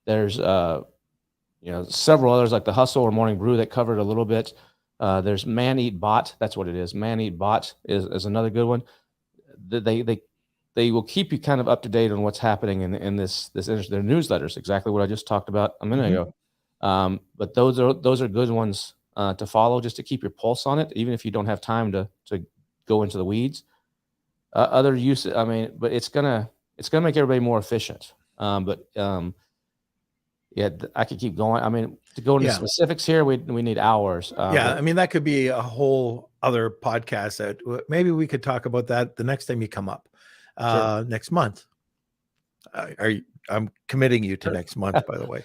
There's several others, like the Hustle or Morning Brew, that covered a little bit. There's Man Eat Bot. That's what it is. Man Eat Bot is another good one. They will keep you kind of up to date on what's happening in this industry. Their newsletters, exactly what I just talked about a minute ago. But those are good ones to follow, just to keep your pulse on it, even if you don't have time to go into the weeds. Other use, but it's gonna make everybody more efficient. Yeah, I could keep going. To go into specifics here, we need hours. That could be a whole other podcast that maybe we could talk about that the next time you come up. Sure. Next month. I'm committing you to next month, by the way.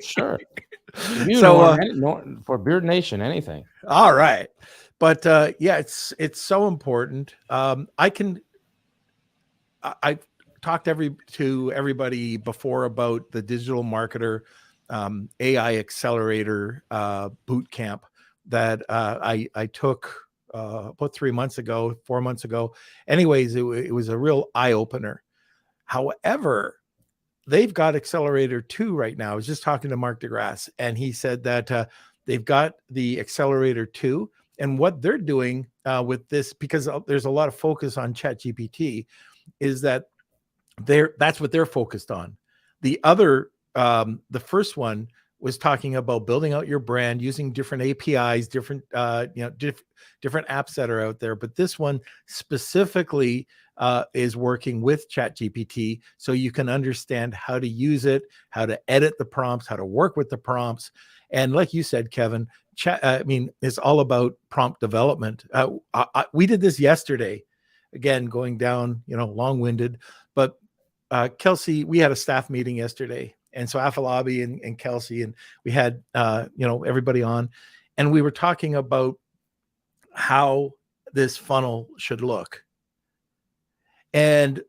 Sure. For Beard Nation, anything. All right. But it's so important. I talked to everybody before about the digital marketer AI accelerator boot camp that I took about 4 months ago. Anyways, it was a real eye opener. However, they've got Accelerator 2 right now. I was just talking to Mark DeGrasse, and he said that they've got the Accelerator 2, and what they're doing with this, because there's a lot of focus on ChatGPT, is that that's what they're focused on. The other, the first one was talking about building out your brand using different APIs, different apps that are out there. But this one specifically is working with ChatGPT, so you can understand how to use it, how to edit the prompts, how to work with the prompts. And like you said, Kevin, it's all about prompt development. We did this yesterday, again, going down, long-winded, but Kelsey, we had a staff meeting yesterday. And so Afalabi and Kelsey, and we had, everybody on, and we were talking about how this funnel should look. And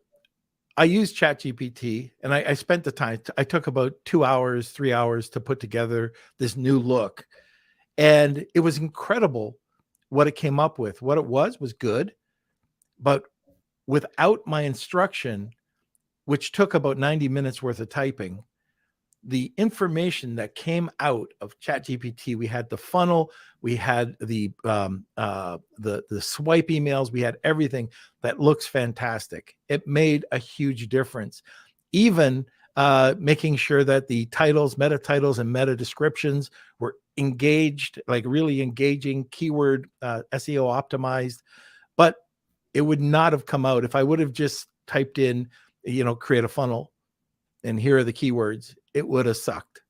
I used ChatGPT, and I spent the time. I took about 2 hours, 3 hours to put together this new look. And it was incredible what it came up with. What it was good, but without my instruction, which took about 90 minutes worth of typing, the information that came out of ChatGPT, we had the funnel, we had the swipe emails, we had everything that looks fantastic. It made a huge difference. Even making sure that the titles, meta titles, and meta descriptions were engaged, like really engaging, keyword SEO optimized. But it would not have come out if I would have just typed in, create a funnel and here are the keywords. It would have sucked.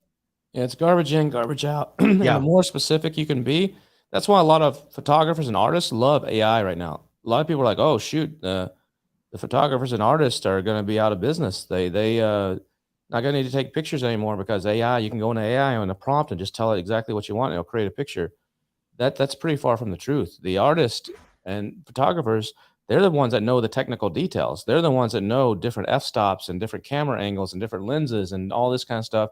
Yeah, it's garbage in, garbage out. And Yeah. the more specific you can be, that's why a lot of photographers and artists love AI right now. A lot of people are like, oh, shoot, the photographers and artists are going to be out of business. They not going to need to take pictures anymore because AI, you can go into AI on a prompt and just tell it exactly what you want and it'll create a picture. That's pretty far from the truth. The artists and photographers, they're the ones that know the technical details. They're the ones that know different f-stops and different camera angles and different lenses and all this kind of stuff.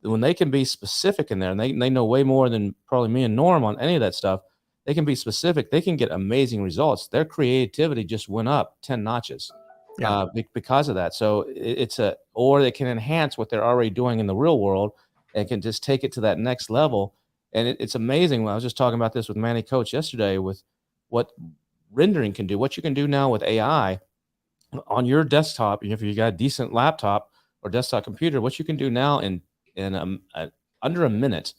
When they can be specific in there, and they know way more than probably me and Norm on any of that stuff, they can be specific. They can get amazing results. Their creativity just went up 10 notches because of that. So or they can enhance what they're already doing in the real world and can just take it to that next level. And it's amazing. I was just talking about this with Manny Coach yesterday with what rendering can do, what you can do now with AI on your desktop. If you got a decent laptop or desktop computer, what you can do now in under a minute.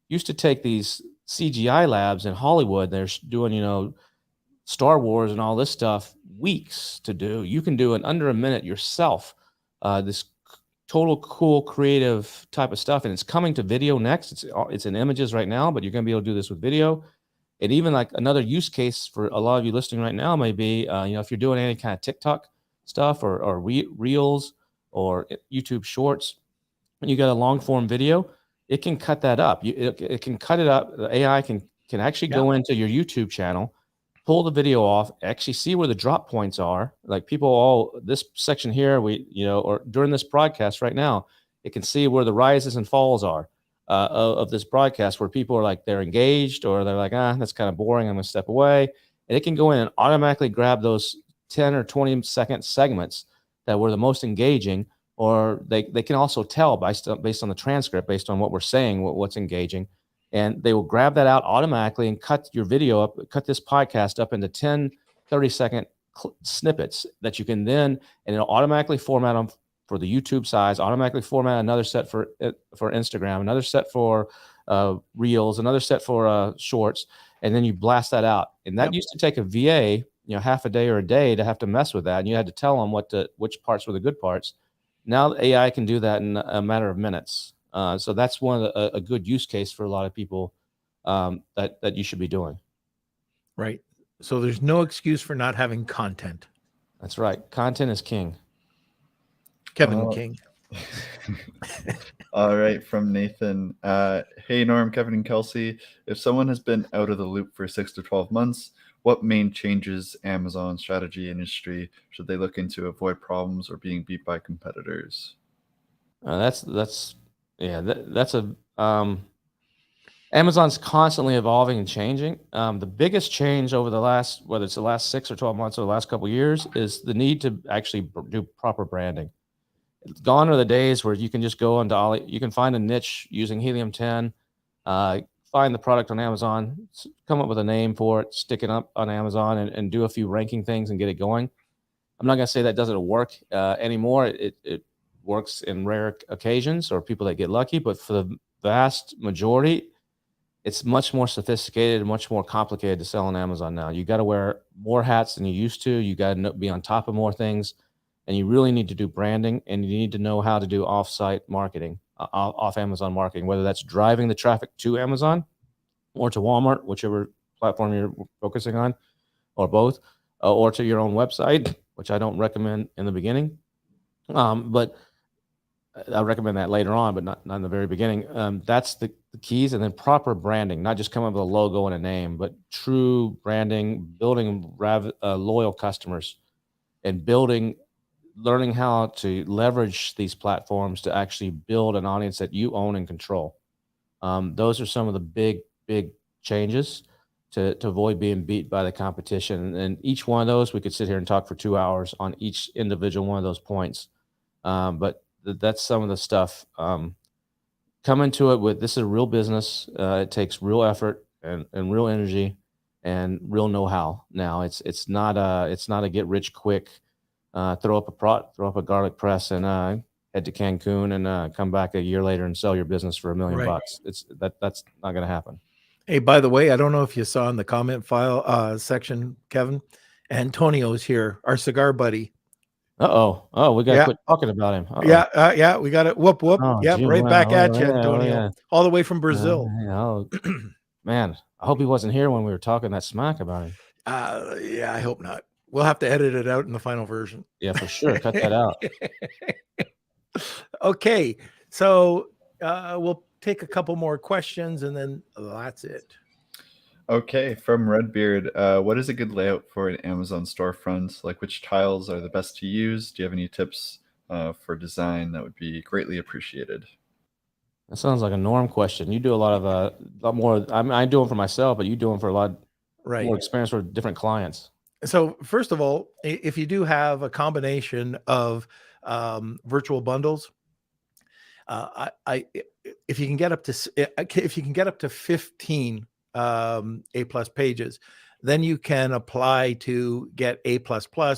Used to take these CGI labs in Hollywood. They're doing, Star Wars and all this stuff, weeks to do. You can do in under a minute yourself. This total cool, creative type of stuff, and it's coming to video next. It's in images right now, but you're going to be able to do this with video. And even like another use case for a lot of you listening right now may be, if you're doing any kind of TikTok stuff or reels or YouTube Shorts, when you got a long form video, it can cut that up. It can cut it up. The AI can actually go into your YouTube channel, pull the video off, actually see where the drop points are. Like this section here, or during this broadcast right now, it can see where the rises and falls are of this broadcast, where people are like, they're engaged or they're like, that's kind of boring, I'm going to step away. And it can go in and automatically grab those 10 or 20-second segments that were the most engaging. Or they can also tell based on the transcript, based on what we're saying, what's engaging. And they will grab that out automatically and cut your video up, cut this podcast up into 10, 30-second snippets that you can then, and it'll automatically format them for the YouTube size, automatically format another set for Instagram, another set for Reels, another set for Shorts, and then you blast that out. And that used to take a VA, half a day or a day to have to mess with that. And you had to tell them which parts were the good parts. Now the AI can do that in a matter of minutes. So that's a good use case for a lot of people that you should be doing. Right. So there's no excuse for not having content. That's right. Content is king. Kevin King. All right. From Nathan. Hey, Norm, Kevin, and Kelsey. If someone has been out of the loop for 6 to 12 months, what main changes Amazon strategy industry should they look into to avoid problems or being beat by competitors? Amazon's constantly evolving and changing. The biggest change over whether it's the last 6 or 12 months or the last couple of years, is the need to actually do proper branding. Gone are the days where you can just go onto you can find a niche using Helium-10, find the product on Amazon, come up with a name for it, stick it up on Amazon, and do a few ranking things and get it going. I'm not going to say that doesn't work anymore. It works in rare occasions or people that get lucky, but for the vast majority, it's much more sophisticated and much more complicated to sell on Amazon now. You got to wear more hats than you used to. You got to be on top of more things, and you really need to do branding, and you need to know how to do off-site marketing. Off Amazon marketing, whether that's driving the traffic to Amazon or to Walmart, whichever platform you're focusing on, or both, or to your own website, which I don't recommend in the beginning. But I recommend that later on, but not in the very beginning. That's the keys. And then proper branding, not just come up with a logo and a name, but true branding, building loyal customers, and learning how to leverage these platforms to actually build an audience that you own and control. Those are some of the big changes to avoid being beat by the competition. And each one of those, we could sit here and talk for 2 hours on each individual one of those points. But that's some of the stuff. Come into it with, this is a real business. It takes real effort and real energy and real know-how. Now it's not a get rich quick. Throw up a garlic press and head to Cancun and come back a year later and sell your business for $1 million Right. bucks. That's not going to happen. Hey, by the way, I don't know if you saw in the comment file section, Kevin, Antonio's here, our cigar buddy. Oh, we got to Yeah. quit talking about him. Yeah, we got it. Whoop. Oh, Yep, gee, right wow. back at Oh, you, yeah, oh, Antonio, yeah. all the way from Brazil. Oh, man, I hope he wasn't here when we were talking that smack about him. Yeah, I hope not. We'll have to edit it out in the final version. Yeah, for sure. Cut that out. Okay, so we'll take a couple more questions and then that's it. Okay, from Redbeard, what is a good layout for an Amazon storefront? Like, which tiles are the best to use? Do you have any tips for design? That would be greatly appreciated. That sounds like a Norm question. You do a lot more. I do them for myself, but you do them for a lot more experience for different clients. So first of all, if you do have a combination of virtual bundles, if you can get up to 15 A+ pages, then you can apply to get A++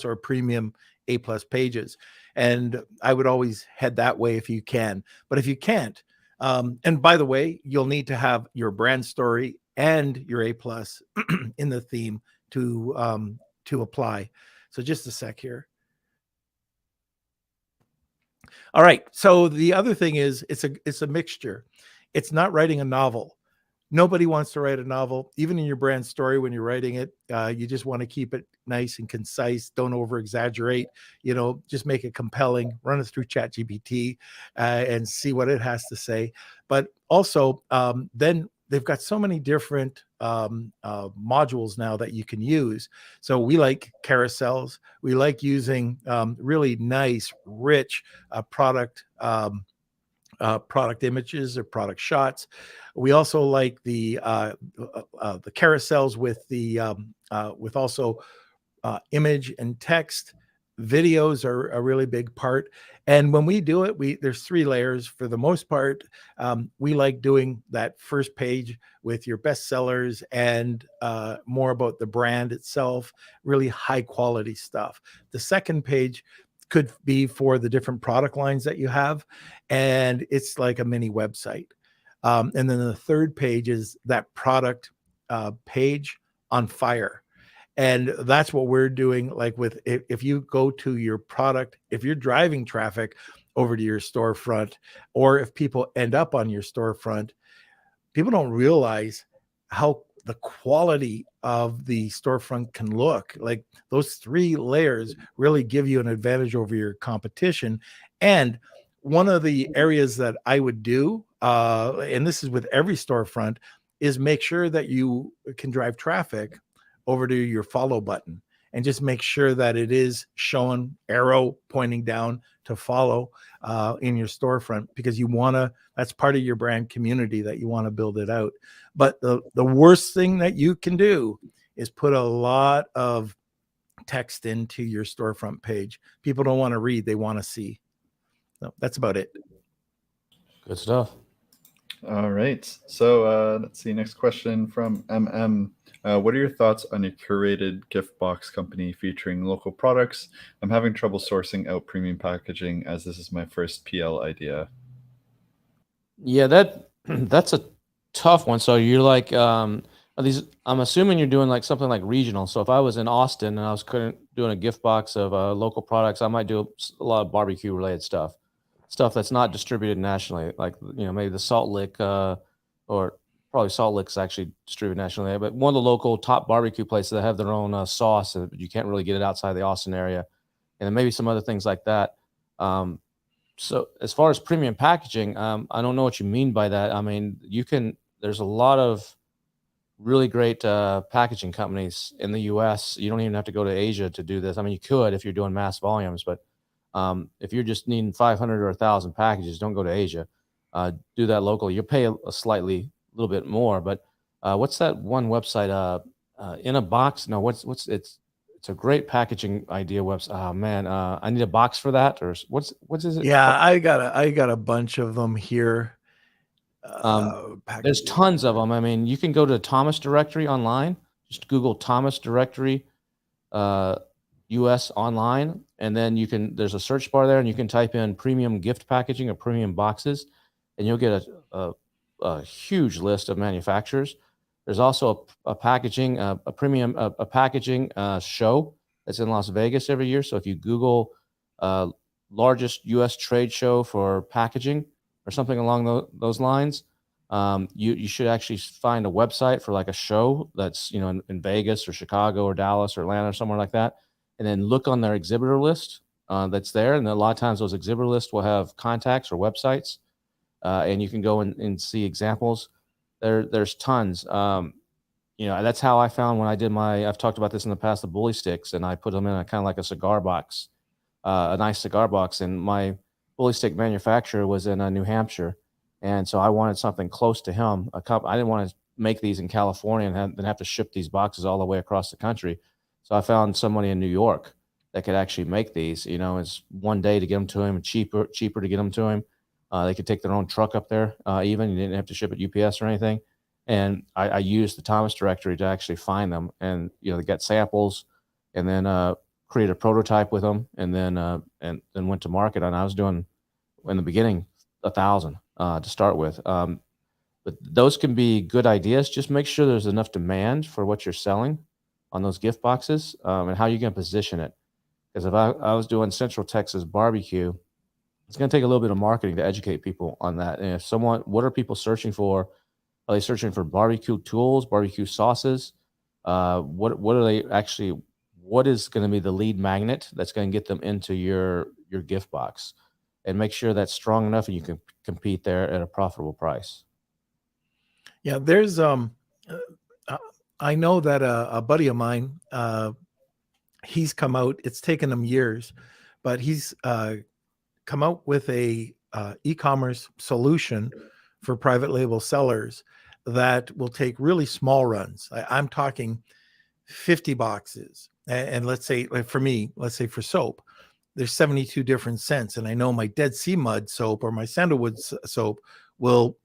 or premium A+ pages. And I would always head that way if you can. But if you can't, and by the way, you'll need to have your brand story and your A+ in the theme to apply. So just a sec here. All right. So the other thing is it's a mixture. It's not writing a novel. Nobody wants to write a novel, even in your brand story. When you're writing it, you just want to keep it nice and concise. Don't over exaggerate, just make it compelling, run it through ChatGPT and see what it has to say. But also then they've got so many different modules now that you can use. So we like carousels. We like using really nice, rich product images or product shots. We also like the carousels with also image and text. Videos are a really big part. And when we do it, there's 3 layers for the most part. We like doing that first page with your best sellers and more about the brand itself, really high quality stuff. The second page could be for the different product lines that you have, and it's like a mini website. And then the third page is that product page on fire. And that's what we're doing. Like if you go to your product, if you're driving traffic over to your storefront, or if people end up on your storefront, people don't realize how the quality of the storefront can look. Like those 3 layers really give you an advantage over your competition. And one of the areas that I would do, and this is with every storefront, is make sure that you can drive traffic over to your follow button and just make sure that it is showing arrow pointing down to follow in your storefront, because that's part of your brand community that you want to build it out. But the worst thing that you can do is put a lot of text into your storefront page. People don't want to read, they want to see. So that's about it. Good stuff. All right. So let's see. Next question from MM. What are your thoughts on a curated gift box company featuring local products? I'm having trouble sourcing out premium packaging as this is my first PL idea. Yeah, that's a tough one. So you're like, I'm assuming you're doing like something like regional. So if I was in Austin and I was doing a gift box of local products, I might do a lot of barbecue related stuff that's not distributed nationally, like maybe the Salt Lick or probably Salt Lick's actually distributed nationally, but one of the local top barbecue places that have their own sauce, but you can't really get it outside the Austin area, and then maybe some other things like that. So as far as premium packaging, I don't know what you mean by that. I mean, there's a lot of really great packaging companies in the US. You don't even have to go to Asia to do this. I mean, you could if you're doing mass volumes, but if you're just needing 500 or 1,000 packages, don't go to Asia. Do that locally. You'll pay a little bit more. But what's that one website? In a box? No, it's a great packaging idea website. Oh man, I need a box for that. Or what is it? Yeah, I got a bunch of them here. There's tons of them. I mean, you can go to Thomas Directory online. Just Google Thomas Directory US online, and then there's a search bar there, and you can type in premium gift packaging or premium boxes, and you'll get a huge list of manufacturers. There's also a packaging show that's in Las Vegas every year. So if you Google largest U.S. trade show for packaging or something along those lines, you should actually find a website for like a show that's in Vegas or Chicago or Dallas or Atlanta or somewhere like that, and then look on their exhibitor list that's there. And a lot of times those exhibitor lists will have contacts or websites, and you can go and see examples. There's tons. That's how I found when I did I've talked about this in the past, the bully sticks, and I put them in a kind of like a cigar box, a nice cigar box. And my bully stick manufacturer was in New Hampshire. And so I wanted something close to him. I didn't want to make these in California and then have to ship these boxes all the way across the country. So I found somebody in New York that could actually make these. It's one day to get them to him, cheaper to get them to him. They could take their own truck up there. Even you didn't have to ship it UPS or anything. And I used the Thomas directory to actually find them, and they got samples, and then create a prototype with them, and then went to market. And I was doing in the beginning 1,000 to start with. But those can be good ideas. Just make sure there's enough demand for what you're selling on those gift boxes, and how you're going to position it. Because if I was doing Central Texas barbecue, it's going to take a little bit of marketing to educate people on that. And what are people searching for? Are they searching for barbecue tools, barbecue sauces? What are they actually? What is going to be the lead magnet that's going to get them into your gift box? And make sure that's strong enough and you can compete there at a profitable price. Yeah, there's I know that a buddy of mine, he's come out. It's taken him years, but he's come out with a e-commerce solution for private label sellers that will take really small runs. I'm talking 50 boxes. And let's say, like for me, let's say for soap, there's 72 different scents. And I know my Dead Sea Mud soap or my sandalwood soap will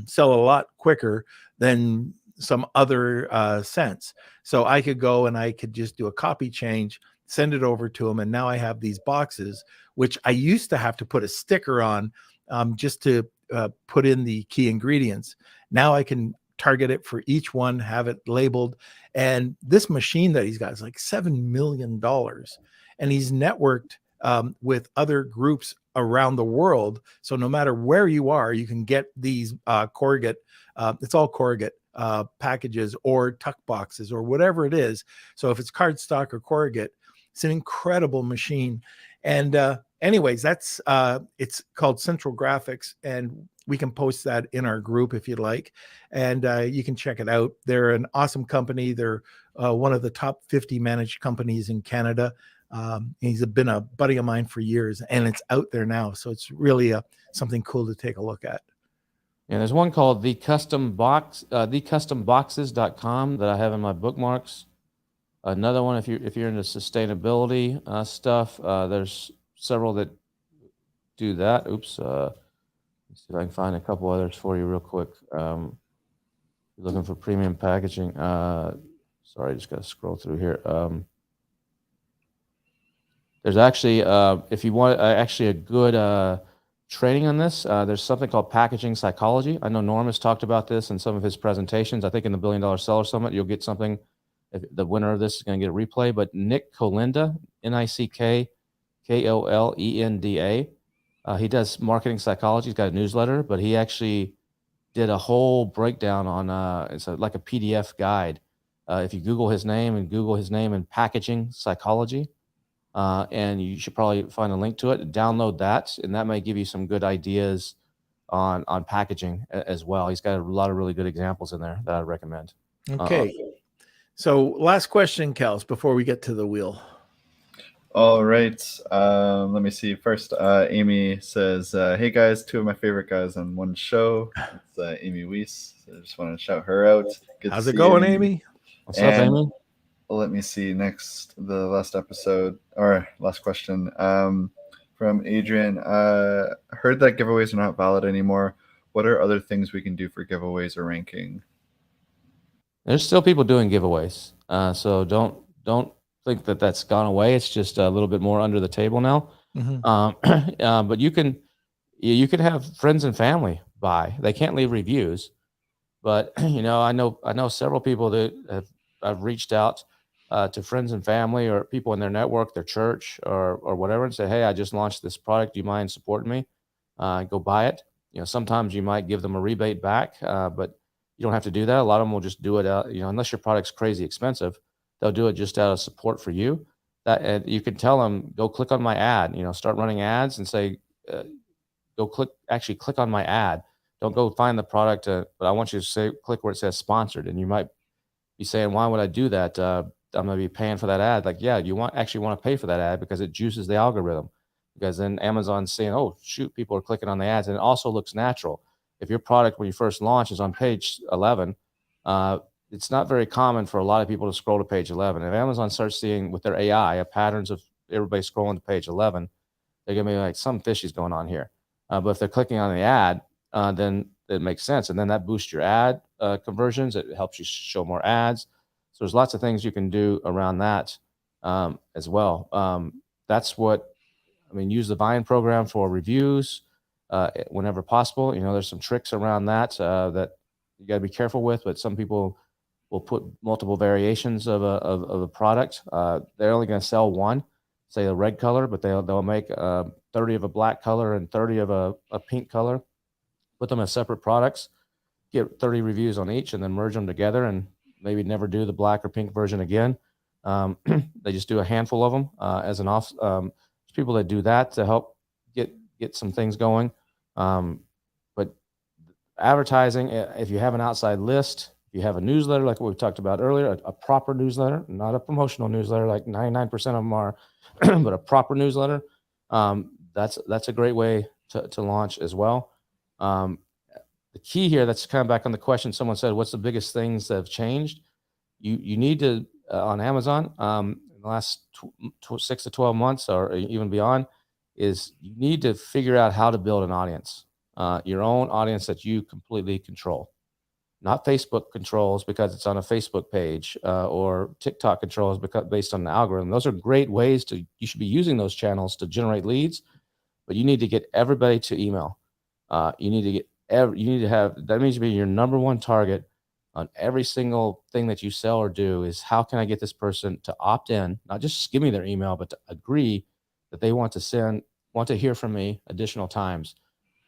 sell a lot quicker than some other scents. So I could go and I could just do a copy change, send it over to them. And now I have these boxes, which I used to have to put a sticker on just to put in the key ingredients. Now I can target it for each one, have it labeled. And this machine that he's got is like $7 million. And he's networked with other groups around the world. So no matter where you are, you can get these corrugate, it's all corrugate packages or tuck boxes or whatever it is. So if it's cardstock or corrugate, it's an incredible machine. And anyways, that's it's called Central Graphics, and we can post that in our group if you'd like, and you can check it out. They're an awesome company. They're one of the top 50 managed companies in Canada. He's been a buddy of mine for years, and it's out there now, so it's really something cool to take a look at. Yeah, there's one called thecustomboxes.com that I have in my bookmarks. Another one, if you're into sustainability stuff, there's several that do that. Oops. Let's see if I can find a couple others for you real quick. Looking for premium packaging. Sorry, I just got to scroll through here. There's actually, if you want actually a good training on this, there's something called packaging psychology. I know Norm has talked about this in some of his presentations. I think in the $1 Billion Seller Summit, you'll get something. The winner of this is going to get a replay. But Nick Kolenda, NickKolenda, he does marketing psychology. He's got a newsletter, but he actually did a whole breakdown on it's like a PDF guide. If you Google his name and packaging psychology, and you should probably find a link to it. Download that, and that may give you some good ideas on packaging as well. He's got a lot of really good examples in there that I recommend. Okay. So last question, Kels, before we get to the wheel. All right. Let me see. First, Amy says, hey, guys, two of my favorite guys on one show. It's Amy Weiss. So I just want to shout her out. Good How's it going, Amy? What's up, Amy? Let me see. Next, the last episode or last question from Adrian. Heard that giveaways are not valid anymore. What are other things we can do for giveaways or ranking? There's still people doing giveaways. So don't think that that's gone away. It's just a little bit more under the table now. But you can have friends and family buy. They can't leave reviews, but I know several people that I've reached out to friends and family or people in their network, their church or whatever, and say, hey, I just launched this product. Do you mind supporting me? Go buy it. Sometimes you might give them a rebate back, but you don't have to do that. A lot of them will just do it out, unless your product's crazy expensive, they'll do it just out of support for you. And you can tell them, go click on my ad, start running ads and say, click on my ad. Don't go find the product, but I want you to click where it says sponsored. And you might be saying, why would I do that? I'm going to be paying for that ad. Like, yeah, you actually want to pay for that ad because it juices the algorithm. Because then Amazon's saying, oh, shoot, people are clicking on the ads. And it also looks natural. If your product, when you first launch, is on page 11, it's not very common for a lot of people to scroll to page 11. If Amazon starts seeing with their AI patterns of everybody scrolling to page 11, they're going to be like, something fishy's going on here. But if they're clicking on the ad, then it makes sense. And then that boosts your ad conversions. It helps you show more ads. So there's lots of things you can do around that as well. That's use the buying program for reviews whenever possible. There's some tricks around that that you got to be careful with, but some people will put multiple variations of a product. They're only going to sell one, say the red color, but they'll make 30 of a black color and 30 of a pink color, put them as separate products, get 30 reviews on each, and then merge them together and maybe never do the black or pink version again. They just do a handful of them as an off. There's people that do that to help get some things going. But advertising, if you have an outside list, if you have a newsletter like what we talked about earlier, a proper newsletter, not a promotional newsletter like 99% of them are, but a proper newsletter, that's a great way to launch as well. The key here, that's kind of back on the question someone said, what's the biggest things that have changed? You need to, on Amazon, in the last 6 to 12 months or even beyond, is you need to figure out how to build an audience, your own audience that you completely control. Not Facebook controls because it's on a Facebook page or TikTok controls based on the algorithm. Those are great ways you should be using those channels to generate leads, but you need to get everybody to email. You need to have, that means to be your number one target on every single thing that you sell or do is how can I get this person to opt in, not just give me their email, but to agree that they want to hear from me additional times.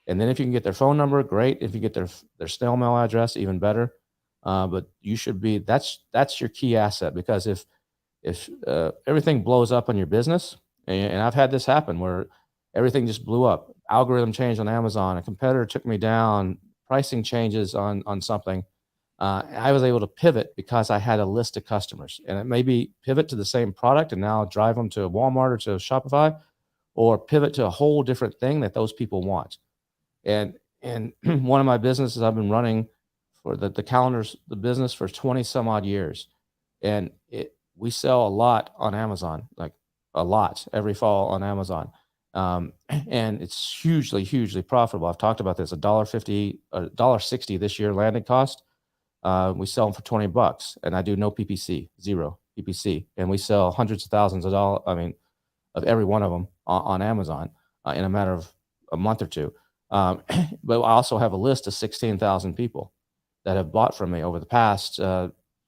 And then if you can get their phone number, great. If you get their snail mail address, even better. But you should be, that's your key asset, because if everything blows up on your business, and I've had this happen where everything just blew up, algorithm changed on Amazon, a competitor took me down, pricing changes on something. I was able to pivot because I had a list of customers, and it may be pivot to the same product and now drive them to Walmart or to Shopify, or pivot to a whole different thing that those people want. And one of my businesses I've been running for the calendars, the business for 20 some odd years. And we sell a lot on Amazon, like a lot every fall on Amazon. And it's hugely, hugely profitable. I've talked about this, $1.50, $1.60 this year landing cost. We sell them for $20 and I do no PPC, zero PPC. And we sell hundreds of thousands of dollars, of every one of them on Amazon in a matter of a month or two. But I also have a list of 16,000 people that have bought from me over the past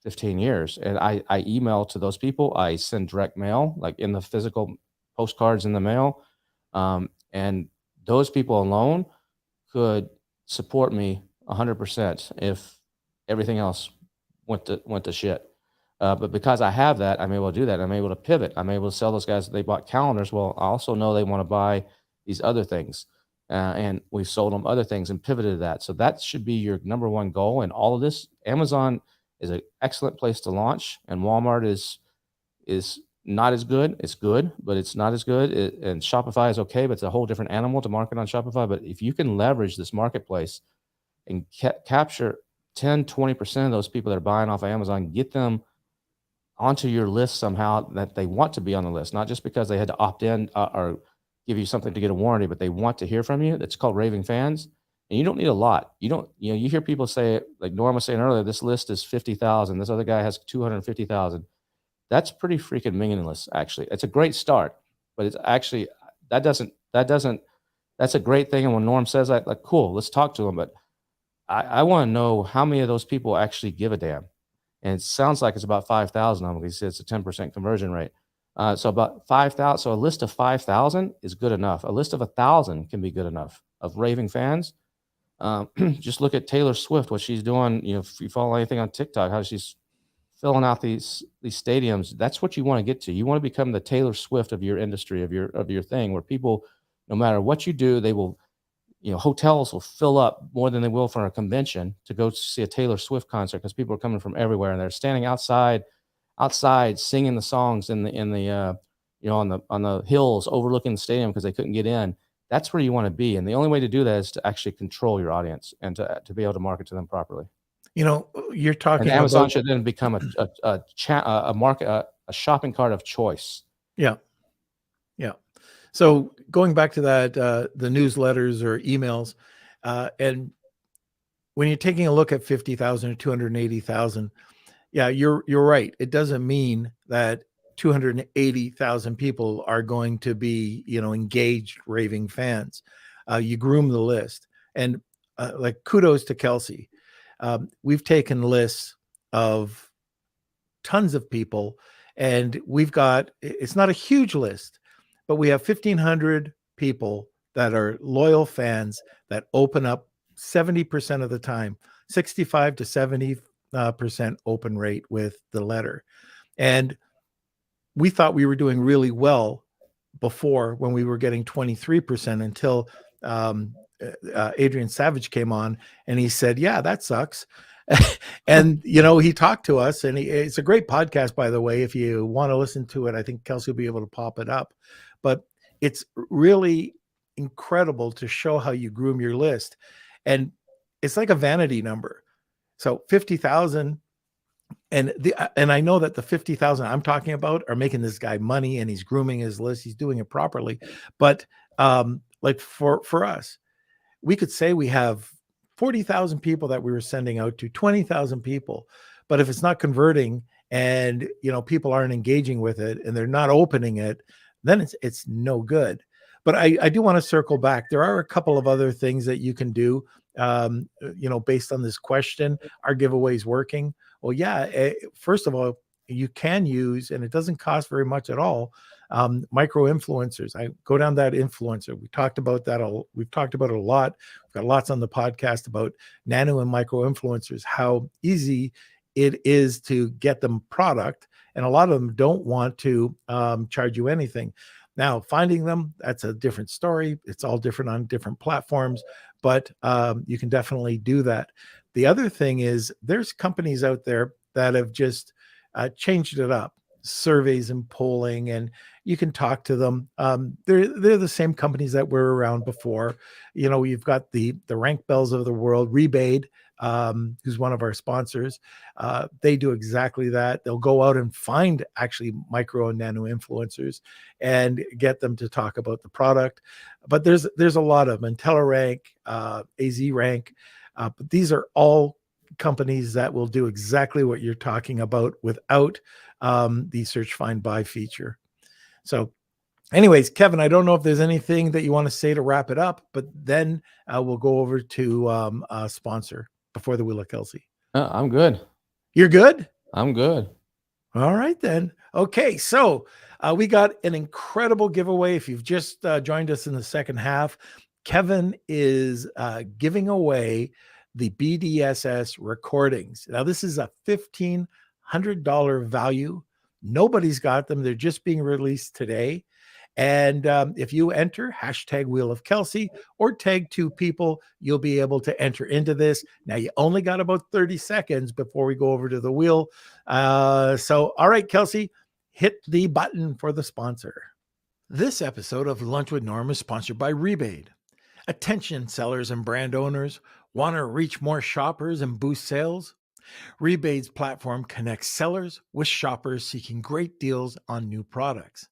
15 years. And I email to those people. I send direct mail, like in the physical postcards in the mail. And those people alone could support me 100% if everything else went to shit. But because I have that, I'm able to do that. I'm able to pivot. I'm able to sell those guys that they bought calendars. Well, I also know they want to buy these other things. And we've sold them other things and pivoted to that. So that should be your number one goal. And all of this, Amazon is an excellent place to launch, and Walmart is not as good. It's good, but it's not as good. And Shopify is okay, but it's a whole different animal to market on Shopify. But if you can leverage this marketplace and capture 10, 20% of those people that are buying off of Amazon, get them onto your list somehow, that they want to be on the list, not just because they had to opt in or give you something to get a warranty, but they want to hear from you. That's called raving fans. And you don't need a lot. You hear people say, like Norm was saying earlier, this list is 50,000. This other guy has 250,000. that's pretty freaking meaningless. Actually, it's a great start, but it's actually that's a great thing. And when Norm says that, like, cool, let's talk to him. But I want to know how many of those people actually give a damn. And it sounds like it's about 5,000 of them. He says it's a 10% conversion rate. So about 5,000. So a list of 5,000 is good enough. A list of 1,000 can be good enough of raving fans. Just look at Taylor Swift, what she's doing. If you follow anything on TikTok, how she's filling out these stadiums. That's what you want to get to. You want to become the Taylor Swift of your industry, of your thing, where people, no matter what you do, they will, hotels will fill up more than they will for a convention to go see a Taylor Swift concert, because people are coming from everywhere and they're standing outside singing the songs on the hills overlooking the stadium because they couldn't get in. That's where you want to be. And the only way to do that is to actually control your audience and to be able to market to them properly. You're talking and Amazon about, should then become a shopping cart of choice. Yeah. So going back to that, the newsletters or emails, and when you're taking a look at 50,000 or 280,000, yeah, you're right. It doesn't mean that 280,000 people are going to be, engaged raving fans. You groom the list, and like, kudos to Kelsey. We've taken lists of tons of people, and it's not a huge list, but we have 1,500 people that are loyal fans that open up 70% of the time, 65 to 70% open rate with the letter. And we thought we were doing really well before, when we were getting 23%, until Adrian Savage came on and he said, yeah, that sucks. And, he talked to us, and it's a great podcast, by the way. If you want to listen to it, I think Kelsey will be able to pop it up. But it's really incredible to show how you groom your list. And it's like a vanity number. So 50,000, and I know that the 50,000 I'm talking about are making this guy money, and he's grooming his list. He's doing it properly. But like for us, we could say we have 40,000 people that we were sending out to, 20,000 people. But if it's not converting, and people aren't engaging with it, and they're not opening it, then it's no good. But I do want to circle back. There are a couple of other things that you can do, based on this question. Are giveaways working? Well, yeah. First of all, you can use, and it doesn't cost very much at all, micro influencers. I go down that influencer. We talked about that. We've talked about it a lot. We've got lots on the podcast about nano and micro influencers, how easy it is to get them product. And a lot of them don't want to charge you anything. Now, finding them, that's a different story. It's all different on different platforms, but you can definitely do that. The other thing is, there's companies out there that have just changed it up, surveys and polling, and you can talk to them. They're the same companies that were around before. You've got the Rank Bells of the world, Rebate, who's one of our sponsors. They do exactly that. They'll go out and find actually micro and nano influencers and get them to talk about the product. But there's a lot of them, IntelliRank, AZ Rank. But these are all companies that will do exactly what you're talking about without the search, find, buy feature. So anyways, Kevin, I don't know if there's anything that you want to say to wrap it up, but then we'll go over to a sponsor before the Wheel of Kelsey. I'm good. You're good? I'm good. All right, then. Okay, so we got an incredible giveaway. If you've just joined us in the second half, Kevin is giving away the BDSS recordings. Now, this is a $1,500 value. Nobody's got them. They're just being released today. And if you enter #Wheel of Kelsey or tag 2 people, you'll be able to enter into this. Now, you only got about 30 seconds before we go over to the wheel. So, all right, Kelsey, hit the button for the sponsor. This episode of Lunch with Norm is sponsored by Rebate. Attention sellers and brand owners, want to reach more shoppers and boost sales? Rebate's platform connects sellers with shoppers seeking great deals on new products.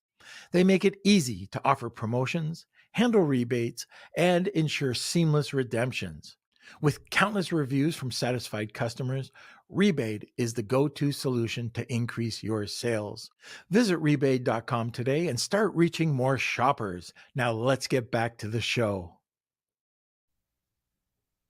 They make it easy to offer promotions, handle rebates, and ensure seamless redemptions. With countless reviews from satisfied customers, Rebate is the go-to solution to increase your sales. Visit rebate.com today and start reaching more shoppers. Now let's get back to the show.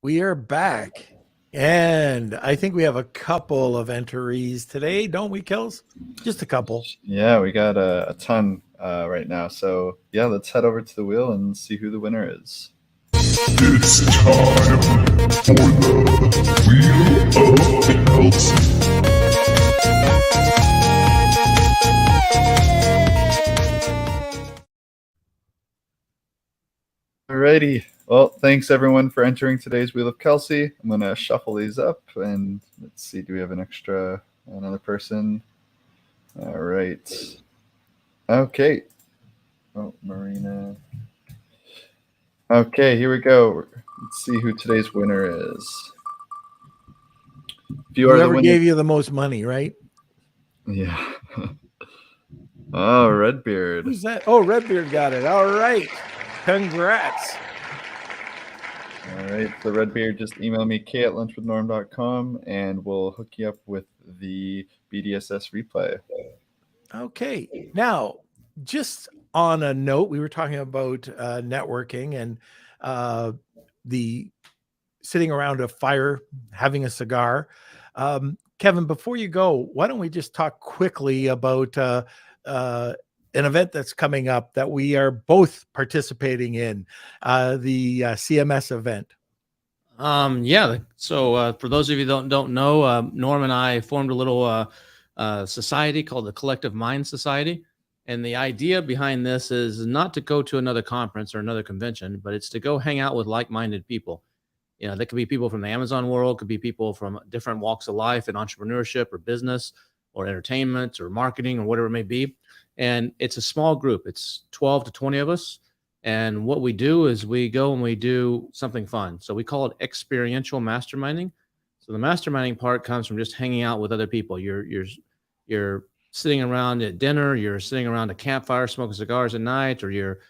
We are back. And I think we have a couple of entries today, don't we, Kels? Just a couple. Yeah, we got a ton right now. So yeah, let's head over to the wheel and see who the winner is. It's time for the Wheel of Kelsey. Alrighty. Well, thanks everyone for entering today's Wheel of Kelsey. I'm gonna shuffle these up and let's see. Do we have another person? All right. Okay. Oh, Marina. Okay, here we go. Let's see who today's winner is. If you are the Whoever winner, gave you the most money, right? yeah. Oh, Redbeard. Who's that? Oh, Redbeard got it. All right. Congrats. All right, so Redbeard, just email me k@lunchwithnorm.com and we'll hook you up with the BDSS replay. Okay. Now, just on a note, we were talking about networking and the sitting around a fire, having a cigar. Kevin, before you go, why don't we just talk quickly about an event that's coming up that we are both participating in, the CMS event. Yeah. So for those of you that don't know, Norm and I formed a little society called the Collective Mind Society. And the idea behind this is not to go to another conference or another convention, but it's to go hang out with like-minded people. You know, there could be people from the Amazon world, could be people from different walks of life in entrepreneurship or business or entertainment or marketing or whatever it may be. And it's a small group. It's 12 to 20 of us. And what we do is we go and we do something fun. So we call it experiential masterminding. So the masterminding part comes from just hanging out with other people. You're sitting around at dinner, you're sitting around a campfire smoking cigars at night, or you're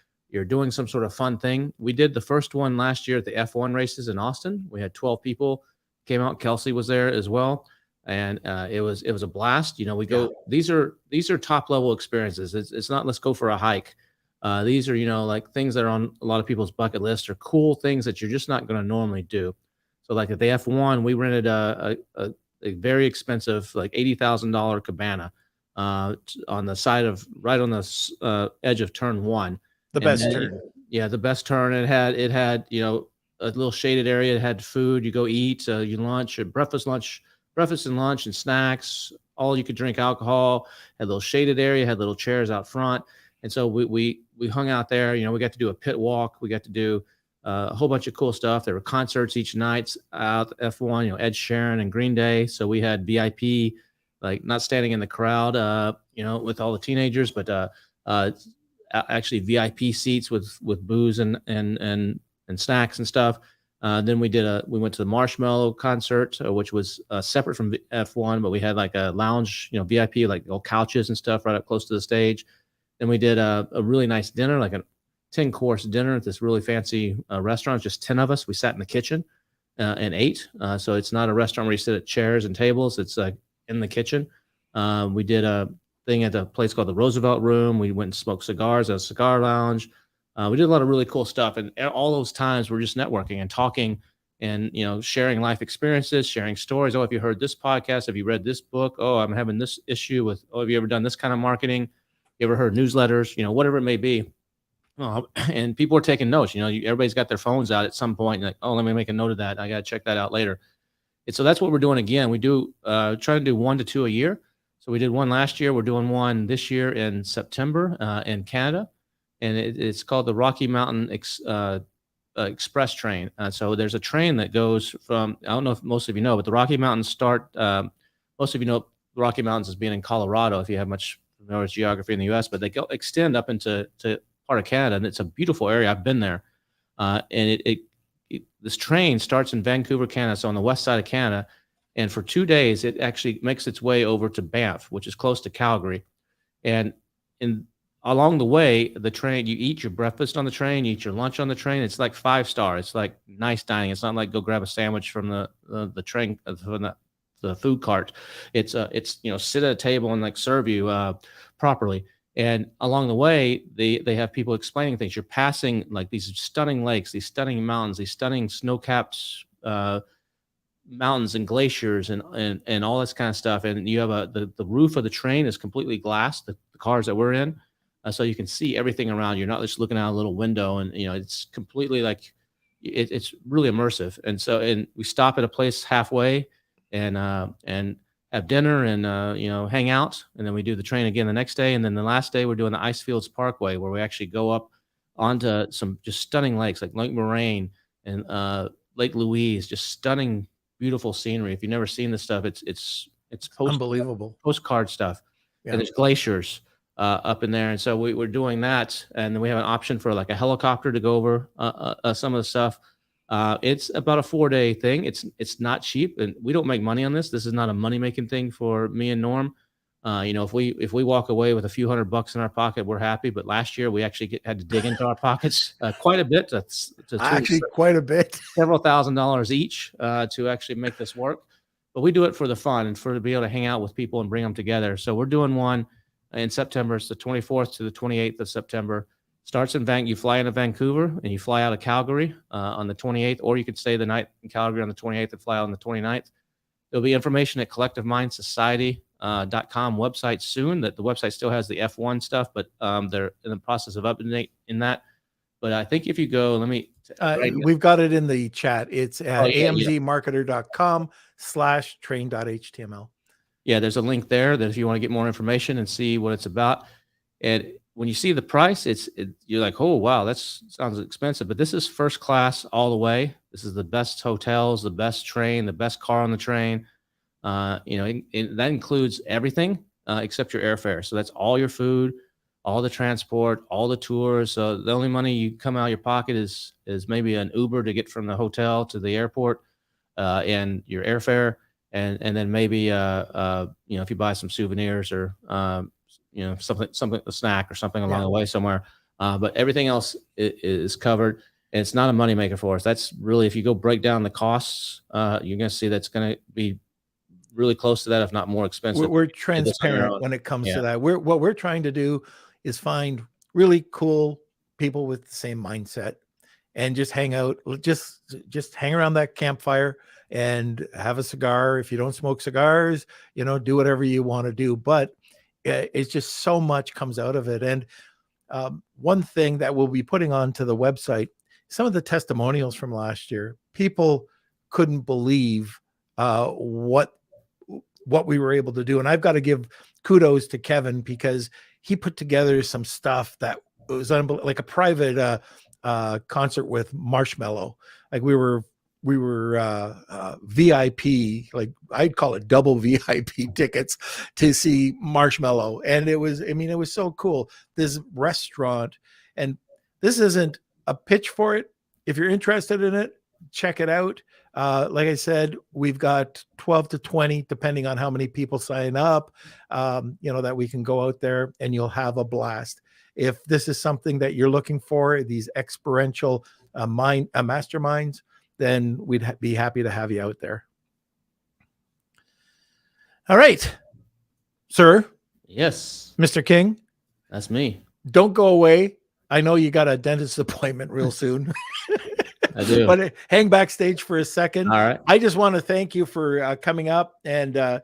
doing some sort of fun thing. We did the first one last year at the F1 races in Austin. We had 12 people came out. Kelsey was there as well. And it was a blast. You know, we go, these are top level experiences. It's not, let's go for a hike. These are, you know, like things that are on a lot of people's bucket list or cool things that you're just not going to normally do. So like at the F1, we rented a very expensive, like $80,000 cabana on the side of, right on the edge of turn 1. The best turn. Yeah, the best turn. It had, you know, a little shaded area. It had food. You go eat, you lunch, breakfast and lunch and snacks, all you could drink alcohol, had a little shaded area, had little chairs out front. And so we hung out there. You know, we got to do a pit walk. We got to do a whole bunch of cool stuff. There were concerts each night out at F1, you know, Ed Sheeran and Green Day. So we had VIP, like not standing in the crowd, you know, with all the teenagers, but actually VIP seats with booze and snacks and stuff. Then we went to the Marshmallow concert, which was separate from F1, but we had like a lounge, you know, VIP, like old couches and stuff right up close to the stage. Then we did a really nice dinner, like a 10-course dinner at this really fancy restaurant. Just 10 of us. We sat in the kitchen and ate. So it's not a restaurant where you sit at chairs and tables. It's like in the kitchen. We did a thing at a place called the Roosevelt Room. We went and smoked cigars at a cigar lounge. We did a lot of really cool stuff, and all those times we're just networking and talking and, you know, sharing life experiences, sharing stories. Oh, have you heard this podcast? Have you read this book? Oh, I'm having this issue with, oh, have you ever done this kind of marketing? You ever heard newsletters? You know, whatever it may be. And people are taking notes. You know, everybody's got their phones out at some point. Like, oh, let me make a note of that. I got to check that out later. And so that's what we're doing again. We do try to do 1 to 2 a year. So we did one last year. We're doing one this year in September in Canada. And it's called the Rocky Mountain Express train. So there's a train that goes from, I don't know if most of you know, but the Rocky Mountains most of you know the Rocky Mountains as being in Colorado, if you have much knowledge geography in the U.S., but they extend up into part of Canada, and it's a beautiful area. I've been there. And this train starts in Vancouver, Canada, so on the west side of Canada, and for 2 days, it actually makes its way over to Banff, which is close to Calgary. And along the way, the train, you eat your breakfast on the train, you eat your lunch on the train. It's like 5-star. It's like nice dining. It's not like go grab a sandwich from the train, from the the food cart. It's sit at a table and like serve you properly. And along the way, they have people explaining things. You're passing like these stunning lakes, these stunning mountains, these stunning snow-capped mountains and glaciers and all this kind of stuff. And you have the roof of the train is completely glass, the cars that we're in. So you can see everything around. You're not just looking out a little window, and it's completely like it's really immersive. And we stop at a place halfway and have dinner and hang out, and then we do the train again the next day. And then the last day we're doing the Icefields Parkway, where we actually go up onto some just stunning lakes like Lake Moraine and Lake Louise, just stunning, beautiful scenery. If you've never seen this stuff, it's Unbelievable. postcard stuff. Yeah. And there's glaciers up in there. And so we're doing that. And then we have an option for like a helicopter to go over some of the stuff. It's about a 4-day thing. It's not cheap, and we don't make money on this. This is not a money-making thing for me and Norm. If we walk away with a few $100 in our pocket, we're happy. But last year we actually had to dig into our pockets quite a bit Actually, quite a bit. several $1,000s each to actually make this work. But we do it for the fun and to be able to hang out with people and bring them together. So we're doing one in September. It's the 24th to the 28th of September. Starts in you fly into Vancouver and you fly out of Calgary on the 28th, or you could stay the night in Calgary on the 28th and fly out on the 29th. There'll be information at collectivemindsociety.com website soon. That the website still has the F1 stuff, but they're in the process of updating in that. But I think if you go, we've got it in the chat. It's at amzmarketer.com/train.html. Yeah, there's a link there that if you want to get more information and see what it's about. And when you see the price, you're like, oh, wow, that sounds expensive. But this is first class all the way. This is the best hotels, the best train, the best car on the train. That includes everything except your airfare. So that's all your food, all the transport, all the tours. So the only money you come out of your pocket is maybe an Uber to get from the hotel to the airport and your airfare. And then maybe if you buy some souvenirs or something, a snack or something along the way somewhere. But everything else is covered, and it's not a moneymaker for us. That's really, if you go break down the costs, you're going to see that's going to be really close to that, if not more expensive. We're transparent when it comes to that. What we're trying to do is find really cool people with the same mindset and just hang out, just hang around that campfire and have a cigar. If you don't smoke cigars, do whatever you want to do. But it's just so much comes out of it. And one thing that we'll be putting onto the website, some of the testimonials from last year, people couldn't believe what we were able to do. And I've got to give kudos to Kevin, because he put together some stuff that was like a private concert with Marshmello. Like we were VIP, like I'd call it double VIP tickets to see Marshmello. And it was so cool. This restaurant, and this isn't a pitch for it. If you're interested in it, check it out. Like I said, we've got 12 to 20, depending on how many people sign up, that we can go out there and you'll have a blast. If this is something that you're looking for, these experiential masterminds, then we'd be happy to have you out there. All right, sir. Yes. Mr. King. That's me. Don't go away. I know you got a dentist appointment real soon. I do. But hang backstage for a second. All right. I just want to thank you for coming up and,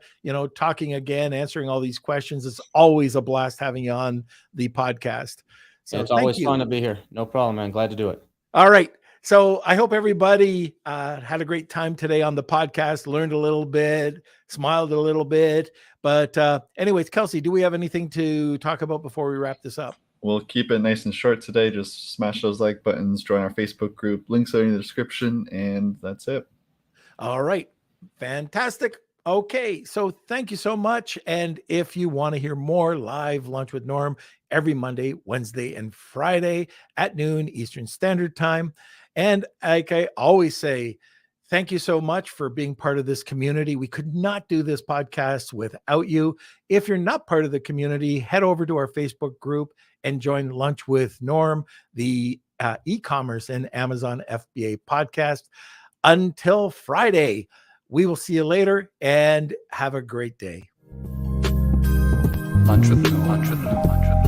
talking again, answering all these questions. It's always a blast having you on the podcast. So it's always fun to be here. No problem, man. Glad to do it. All right. So I hope everybody had a great time today on the podcast, learned a little bit, smiled a little bit. But anyways, Kelsey, do we have anything to talk about before we wrap this up? We'll keep it nice and short today. Just smash those like buttons, join our Facebook group. Links are in the description, and that's it. All right. Fantastic. Okay. So thank you so much. And if you want to hear more live Lunch with Norm every Monday, Wednesday, and Friday at noon Eastern Standard Time. And like I always say, thank you so much for being part of this community. We could not do this podcast without you. If you're not part of the community, head over to our Facebook group and join Lunch with Norm, the e-commerce and Amazon FBA podcast. Until Friday, We will see you later and have a great day. Lunch with the